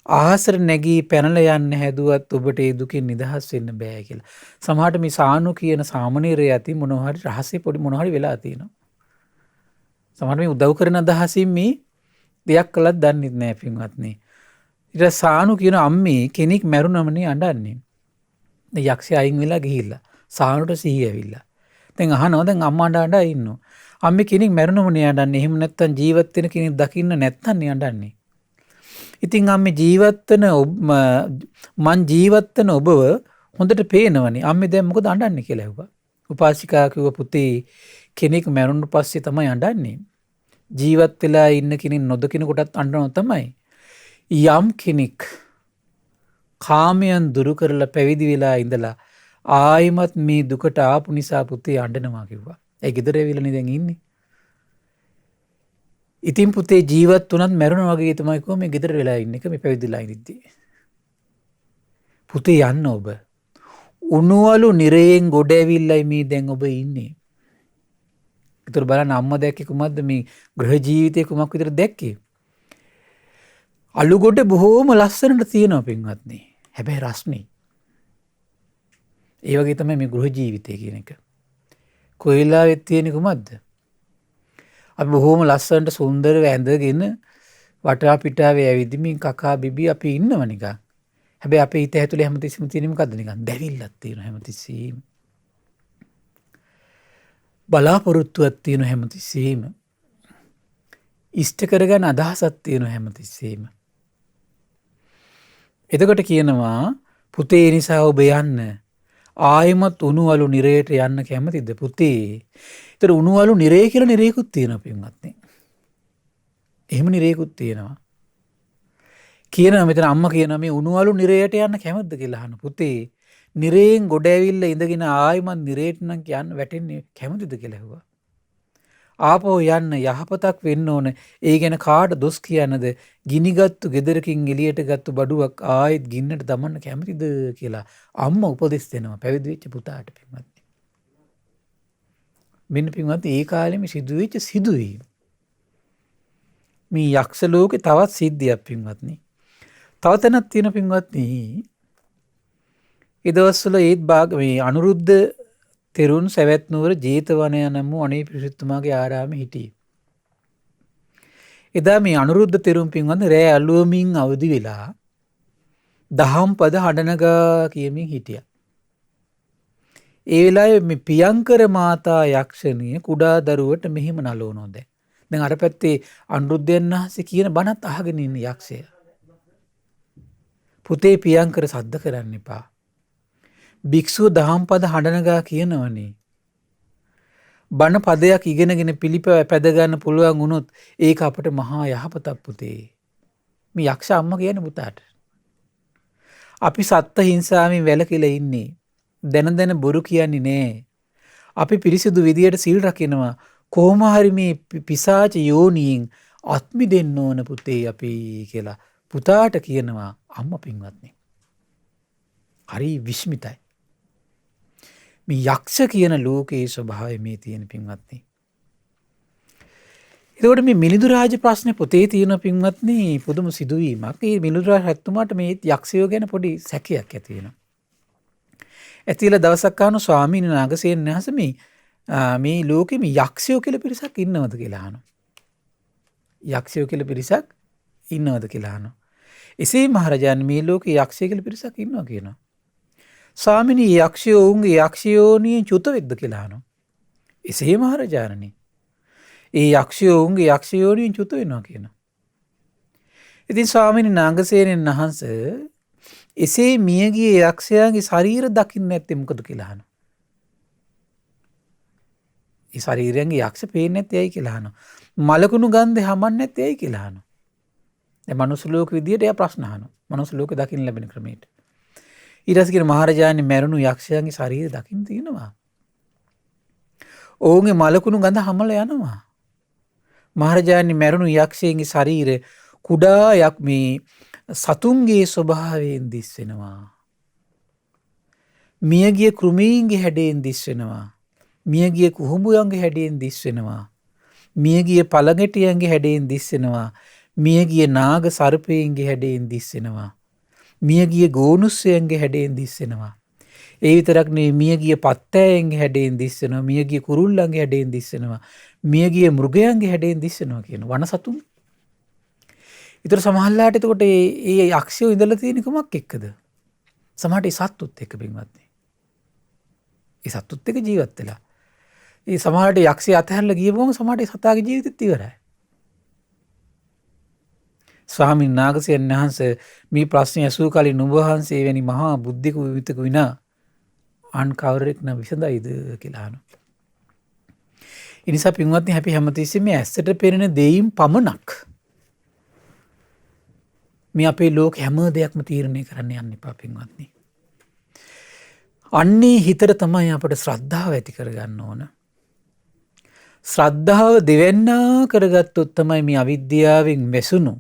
ආහසර නැගී පැනලා යන්න හැදුවත් ඔබට ඒ දුකින් නිදහස් වෙන්න බෑ කියලා. සමහරට මේ සානු කියන සාමණේරය ඇති මොනවා හරි රහසේ පොඩි මොනවා හරි වෙලා තියෙනවා. සමහර මේ උදව් කරන අදහසින් මේ දෙයක් කළත් දන්නේ නැහැ පින්වත්නි. ඊට සානු කියන අම්මේ කෙනෙක් මැරුණමනේ අඬන්නේ. දැන් යක්ෂයා අයින් වෙලා ගිහිල්ලා සානුට සිහිය ඇවිල්ලා. දැන් අහනවා දැන් අම්මා අඬා ඉන්නවා. අම්මේ කෙනෙක් මැරුණමනේ අඬන්නේ. එහෙම නැත්තම් ජීවත් වෙන කෙනෙක් දකින්න නැත්තම් නේ අඬන්නේ. ඉතින් අම්මේ ජීවත්වන මං ජීවත්වන ඔබව හොඳට පේනවනේ. අම්මේ දැන් මොකද අඬන්නේ කියලා ඇහුවා. උපාසිකා කිව්ව පුතේ කෙනෙක් මැරුණු පස්සේ තමයි අඬන්නේ. ජීවත් වෙලා ඉන්න කෙනෙක් නොදකින කොටත් අඬනවා තමයි. යම් කෙනෙක් කාමයන් දුරු කරලා පැවිදි වෙලා ඉඳලා ආයිමත් මේ දුකට ආපු නිසා පුතේ අඬනවා කිව්වා. ඒ ගෙදර ඇවිල්ලානේ දැන් ඉන්නේ. ඉතින් පුතේ ජීවත් වුණත් මැරුණා වගේ තමයි කොහොම මේ ගෙදර වෙලා ඉන්න එක මේ පැවිදිලා ඉඳිද්දි. පුතේ යන්න ඔබ. උණුවලු නිරයෙන් ගොඩ ඇවිල්ලායි මේ දැන් ඔබ ඉන්නේ. ඒතර බලන්න අම්මා දැක්කේ කුමක්ද මේ ගෘහ ජීවිතේ කුමක් විතර දැක්කේ? අලු ගොඩ බොහෝම ලස්සනට තියෙනවා පින්වත්නි. හැබැයි රස්නේ. ඒ වගේ තමයි මේ ගෘහ ජීවිතය කියන එක. කොයිලාවෙත් තියෙන කුමක්ද? අපි බොහෝම ලස්සනට සුන්දරව ඇඳගෙන වටා පිටාවේ ඇවිදිමින් කකා බිබී අපි ඉන්නව නිකන්. හැබැයි අපේ හිත ඇතුලේ හැමතිස්සෙම තියෙන මොකද්ද නිකන් දැවිල්ලක් තියෙනවා හැමතිස්සෙම. බලාපොරොත්තුවක් තියෙනවා හැමතිස්සෙම. ඉෂ්ට කරගන්න අදහසක් තියෙනවා හැමතිස්සෙම. එතකොට කියනවා පුතේ නිසා ඔබ යන්න ආයමත් උණුවලු නිරයට යන්න කැමතිද පුතේ? ඒතර උණුවලු නිරය කියලා නිරයකුත් තියෙනවා පින්වත්නි. එහෙම නිරයකුත් තියෙනවා. කියනවා මෙතන අම්මා කියනවා මේ උණුවලු නිරයට යන්න කැමතිද කියලා අහන පුතේ. නිරයෙන් ගොඩ ඇවිල්ලා ඉඳගෙන ආයමත් නිරයට නම් කියන්න වැටෙන්නේ කැමතිද කියලා ඇහුවා. ආපහු යන්න යහපතක් වෙන්න ඕන. ඒ ගැන කාට දොස් කියන්නද? ගිනිගත්තු ගෙදරකින් එළියට ගත්තු බඩුවක් ආයෙත් ගින්නට දමන්න කැමතිද කියලා අම්මා උපදෙස් දෙනවා පැවිදි වෙච්ච පුතාට පින්වත්නි. මෙන්න පින්වත්නි ඒ කාලෙම සිදුවෙච්ච සිදුවීම්. මේ යක්ෂ ලෝකේ තවත් සිද්ධියක් පින්වත්නි. තව තැනක් තියෙන පින්වත්නි. ඒ දවස්වල ඒත් මේ අනුරුද්ධ තෙරුන් සවැත් නුවර ජේතවනය නම් වූ අනේ පිරිසුතුමාගේ ආරාමේ හිටියේ. එදා මේ අනුරුද්ධ තෙරුන් පින්වත්නි රෑ අලුවමින් අවදි වෙලා දහම් පද හඬනගා කියමින් හිටියා. ඒ වෙලාවේ මේ පියංකර මාතා යක්ෂණිය කුඩා දරුවට මෙහෙම නලවනවා දැන්. දැන් අර පැත්තේ අනුරුද්ධයන් වහන්සේ කියන බණත් අහගෙන ඉන්න යක්ෂයා. පුතේ පියංකර සද්ද කරන්න එපා. භික්ෂුව දහම් පද හඬනගා කියනවනේ. බණ පදයක් ඉගෙනගෙන පිළිපැව පැද ගන්න පුළුවන් වුණොත් ඒක අපට මහා යහපතක් පුතේ. මේ යක්ෂ අම්මා කියන්නේ පුතාට. අපි සත්ත්ව හිංසාවෙන් වැළකීලා ඉන්නේ. දැන දැන බොරු කියන්නේ නෑ. අපි පිරිසිදු විදියට සීල් රකින්නවා. කොහොම හරි මේ පිසාච යෝනියෙන් අත්මි දෙන්න ඕන පුතේ අපි කියලා පුතාට කියනවා අම්මා පින්වත්නි. හරි විස්මිතයි. මේ යක්ෂ කියන ලෝකයේ ස්වභාවය මේ තියෙන පින්වත්නි. එතකොට මේ මිලිඳු රාජ ප්‍රශ්නේ පොතේ තියෙන පින්වත්නි පුදුම සිදුවීමක්. මේ මිලිඳු රාජ රජතුමාට මේ යක්ෂයෝ ගැන පොඩි සැකයක් ඇති වෙනවා. ඇතිලා දවසක් අහන ස්වාමීන් වහන්සේ මේ ලෝකෙ මේ යක්ෂයෝ කියලා පිරිසක් ඉන්නවද කියලා අහනවා. යක්ෂයෝ කියලා පිරිසක් ඉන්නවද කියලා අහනවා. එසේ මහරජාණන් මේ ලෝකේ යක්ෂය කියලා පිරිසක් ඉන්නවා කියනවා. ස්වාමිනී යක්ෂයෝ උන්ගේ යක්ෂයෝනියෙන් චුත වෙද්ද කියලා අහනවා. එසේ මහරජාණනි ඒ යක්ෂයෝ උන්ගේ යක්ෂයෝනියෙන් චුත වෙනවා කියනවා. ඉතින් ස්වාමිනී නාගසේනන් වහන්සේ එසේ මියගිය යක්ෂයාගේ ශරීර දකින්න නැත්තේ මොකද කියලා අහනවා. ඒ ශරීරයන්ගේ යක්ෂ පේන්නේ නැත්තේ ඇයි කියලා අහනවා. මලකුණු ගන්ධේ හමන්නේ නැත්තේ ඇයි කියලා අහනවා. දැන් මනුස්ස ලෝක විදියට එයා ප්‍රශ්න අහනවා. මනුස්ස ලෝක දකින්න ලැබෙන ක්‍රමයට. ඊට පස්සේ කියන මහරජාණන් මැරුණු යක්ෂයන්ගේ ශරීර දකින්න තියෙනවා. ඔවුන්ගේ මලකුණු ගඳ හමලා යනවා. මහරජාණන් මැරුණු යක්ෂයන්ගේ ශරීර කුඩා මේ සතුන්ගේ ස්වභාවයෙන් දිස් වෙනවා. මියගිය කෘමීන්ගේ හැඩයෙන් දිස් වෙනවා. මියගිය කුහුඹුයන්ගේ හැඩයෙන් දිස් වෙනවා. මියගිය පළඟැටියන්ගේ හැඩයෙන් දිස් වෙනවා. මියගිය නාග සර්පයන්ගේ හැඩයෙන් දිස් වෙනවා. මියගිය ගෝනුස්සයන්ගේ හැඩයෙන් දිස් වෙනවා. ඒ විතරක් නෙවෙයි මියගිය පත්තෑයන්ගේ හැඩයෙන් දිස් වෙනවා. මියගිය කුරුල්ලන්ගේ හැඩයෙන් දිස් වෙනවා. මියගිය මෘගයන්ගේ හැඩයෙන් දිස් වෙනවා කියන වන සතුන්. ඊතර සමහරලාට එතකොට මේ යක්ෂයෝ ඉඳලා තියෙන කමක් එක්කද? සමහරට ඒ සත්තුත් එක්ක පින්වත්නි. ඒ සත්තුත් එක්ක ජීවත් වෙලා. ඒ සමහරට යක්ෂය අතහැරලා ගියපුවම සමහරට සතාගේ ජීවිතෙත් ඉවරයි. ස්වාමීන් වහන්සේ මේ ප්‍රශ්නේ අසූ කලින් නුඹ වහන්සේ වැනි මහා බුද්ධික විවිතක විනා අන් කවරෙක් නම් විසඳයිද කියලා අහනවා. ඒ නිසා පින්වත්නි අපි හැමතිස්සෙම මේ ඇස්සට පෙනෙන දෙයින් පමණක් මේ අපේ ලෝක හැම දෙයක්ම තීරණය කරන්න යන්න එපා පින්වත්නි. අන්නේ හිතට තමයි අපට ශ්‍රද්ධාව ඇති කරගන්න ඕන. ශ්‍රද්ධාව දෙවන්නා කරගත්තොත් තමයි මේ අවිද්‍යාවෙන් වැසුණු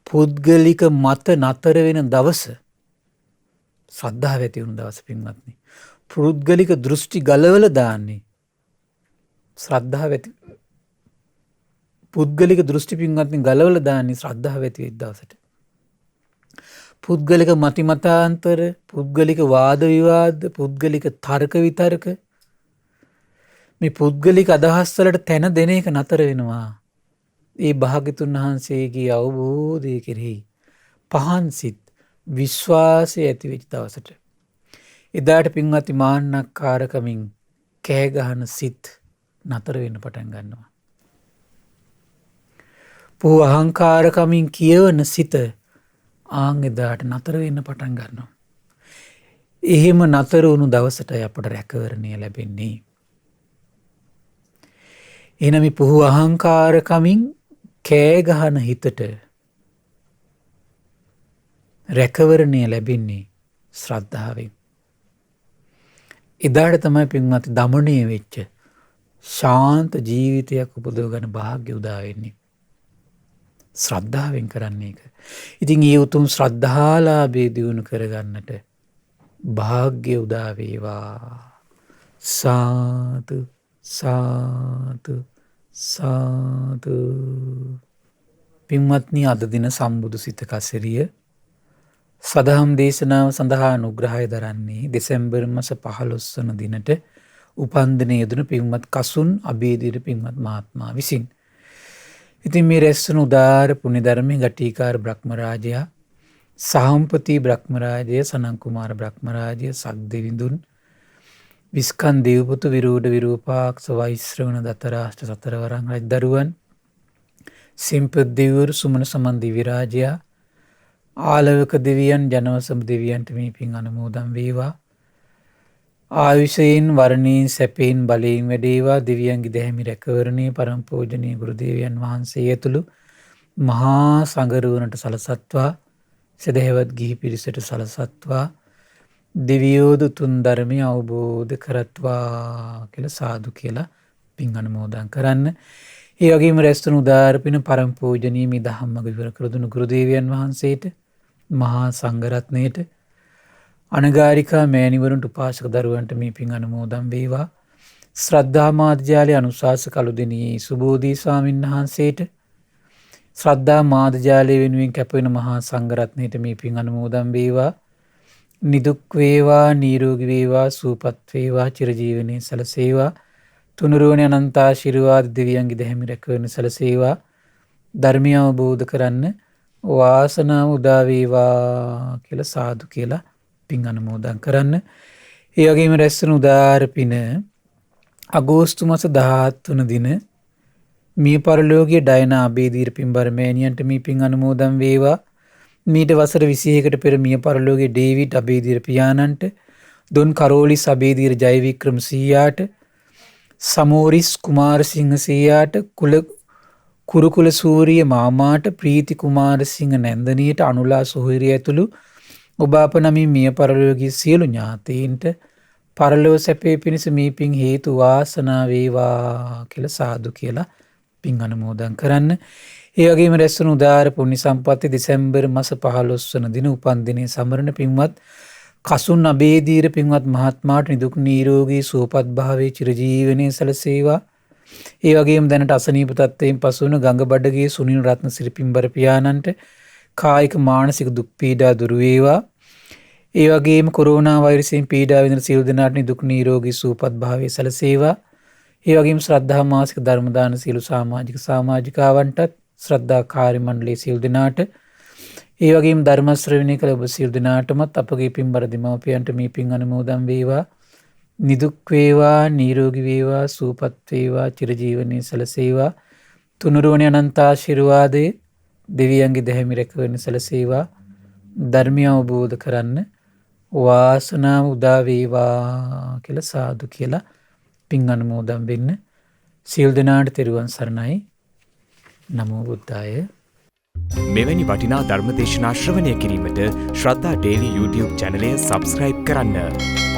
පුද්ගලික මත නතර වෙන දවස ශ්‍රද්ධාව ඇති වුණු දවස පින්වත්නි. පුද්ගලික දෘෂ්ටි ගලවලා දාන්නේ ශ්‍රද්ධාව ඇති පුද්ගලික දෘෂ්ටි පින්වත්නි ගලවලා දාන්නේ ශ්‍රද්ධාව ඇති වෙච්ච දවසට. පුද්ගලික මතිමතාන්තර, පුද්ගලික වාද විවාද, පුද්ගලික තර්ක විතර්ක මේ පුද්ගලික අදහස් වලට තැන දෙන එක නතර වෙනවා. ඒ භාග්‍යතුන් වහන්සේගේ අවබෝධය කෙරෙහි පහන් සිත් විශ්වාසය ඇති වෙච්ච දවසට එදාට පින්වත්නි මාන්නක්කාරකමින් කෑ ගහන සිත් නතර වෙන්න පටන් ගන්නවා. පොහු අහංකාරකමින් කියවන සිත ආන් එදාට නතර වෙන්න පටන් ගන්නවා. එහෙම නතර වුණු දවසටයි අපට රැකවරණය ලැබෙන්නේ. එහෙනම් මේ පොහු අහංකාරකමින් කෑ ගහන හිතට රැකවරණය ලැබෙන්නේ ශ්‍රද්ධාවෙන්. එදාට තමයි පින්වත්නි දමණය වෙච්ච ශාන්ත ජීවිතයක් උපදව ගන්න වාග්ය උදා වෙන්නේ. ශ්‍රද්ධාවෙන් කරන්නේ ඒක. ඉතින් ඒ උතුම් ශ්‍රද්ධාලාභය දියුණු කරගන්නට වාග්ය උදා වේවා. සාදු සාදු සාදු. පින්වත්නි අද දින සම්බුදු සිත කසරිය සදහම් දේශනාව සඳහා අනුග්‍රහය දරන්නේ දෙසැම්බර් මාස 15 වන දිනට උපන්දින යෙදුණු පින්වත් කසුන් අබේදීර පින්වත් මහත්මයා විසින්. ඉතින් මේ රැස්වන උදාර පුණ්‍ය ධර්මයේ ගටිකාර බ්‍රහ්මරාජයා, සාම්පති බ්‍රහ්මරාජය, සනන් කුමාර බ්‍රහ්මරාජය, සක්දෙවිඳුන්, විස්කන් දේවපුතු, විරූඪ විරූපාක්ෂ, වෛශ්‍රවණ දතරාෂ්ට සතරවරන් රජදරුවන්, සිම්පත් දෙවිවරු, සුමන සමන් දිව්‍ය රාජයා, ආලවක දෙවියන්, ජනවසම දෙවියන්ට මේ පින් අනුමෝදන් වේවා. ආයුෂයෙන්, වර්ණයෙන්, සැපයෙන්, බලයෙන් වැඩේවා. දෙවියන්ගේ දැහැමි රැකවරණේ පරම පූජනීය ගුරු දේවයන් වහන්සේ ඇතුළු මහා සංඝරුවනට සලසත්වා, සදහැවත් ගිහි පිරිසට සලසත්වා, දෙවියෝ දුතුන් ධර්මය අවබෝධ කරත්වා කියලා සාදු කියලා පින් අනුමෝදන් කරන්න. ඒ වගේම රැස්තුණු උදාාර පින පරම පූජනීය මේ ධම්මග විවර කර දුණු ගුරු දේවයන් වහන්සේට, මහා සංඝරත්නයට, අනගාരികා මෑණිවරුන්ට, උපාසක දරුවන්ට මේ පින් අනුමෝදන් වේවා. ශ්‍රද්ධා මාධ්‍යාලයේ අනුශාසක කළුදෙණියේ සුබෝධි ස්වාමීන් වහන්සේට, ශ්‍රද්ධා මාධ්‍යාලය වෙනුවෙන් කැපවෙන මහා සංඝරත්නයට මේ පින් අනුමෝදන් වේවා. නිදුක් වේවා, නිරෝගී වේවා, සුවපත් වේවා, චිරජීවනයේ සැලසේවා. තුනුරුවනේ අනන්ත ආශිර්වාද දෙවියන්ගේ දැහැමි රැකවරණ සැලසේවා. ධර්මය අවබෝධ කරන්න වාසනාව උදා වේවා කියලා සාදු කියලා පින් අනුමෝදන් කරන්න. ඒ වගේම රැස්වන උදාාර පින අගෝස්තු මාස 13 දින මිය පරලෝකීය ඩයනා අබේදීර පින්බර මෑණියන්ට මේ පින් අනුමෝදන් වේවා. මීට වසර 21කට පෙර මිය පරලෝකීය ඩේවිඩ් අබේදීර පියාණන්ට, දොන් කරෝලිස් අබේදීර ජයවික්‍රම සීයාට, සමෝරිස් කුමාරසිංහ සීයාට, කුරුකුල සූරිය මාමාට, ප්‍රීති කුමාරසිංහ නැන්දනියට, අනුලා සොහොයුරිය ඇතුළු ඔබ අප නමින් මිය පරලෝකීය සියලු ඥාතීන්ට පරලොව සැපේ පිණිස මේ පින් හේතු වාසනා වේවා කියලා සාදු කියලා පින් අනුමෝදන් කරන්න. ඒ වගේම රැස්වන උදාාර පුණ්‍ය සම්පatti දෙසැම්බර් මාස 15 වන දින උපන් දිනයේ සමරන පින්වත් කසුන් අබේදීර පින්වත් මහත්මයාට නිදුක් නිරෝගී සුවපත් භාවයේ චිරජීවනයේ සැලසේවා. ඒ වගේම දැනට අසනීප තත්ත්වයෙන් පසු වන ගංගබඩගේ සුනිල් රත්නසිරි පින්බර පියාණන්ට කායික මානසික දුක් පීඩා දුරු වේවා. ඒ වගේම කොරෝනා වෛරසයෙන් පීඩා විඳින සියලු දෙනාට නිදුක් නිරෝගී සුවපත් භාවයේ සැලසේවා. ඒ වගේම ශ්‍රද්ධා මාසික ධර්ම දාන සියලු සමාජික සමාජිකාවන්ටත්, ශ්‍රද්ධා කාර්ය මණ්ඩලයේ සියලු දෙනාට, ඒ වගේම ධර්ම ශ්‍රවණය කළ ඔබ සියලු දෙනාටමත් අපගේ පින්බර දෙමව්පියන්ට මේ පින් අනුමෝදන් වේවා. නිදුක් වේවා, නිරෝගී වේවා, සුවපත් වේවා, චිරජීවනයේ සැලසේවා. තුනුරුවනේ අනන්ත ආශිර්වාදයේ දෙවියන්ගේ දැහැමි රැකවරණ සැලසේවා. ධර්මය අවබෝධ කරන්න වාසනාව උදා වේවා කියලා සාදු කියලා පින් අනුමෝදන් වෙන්න. සියලු දෙනාට තෙරුවන් සරණයි. නමෝ බුද්ධාය. මෙවැනි වටිනා ධර්ම දේශනා ශ්‍රවණය කිරීමට ශ්‍රද්ධා ඩේලි YouTube චැනලය සබ්ස්ක්‍රයිබ් කරන්න.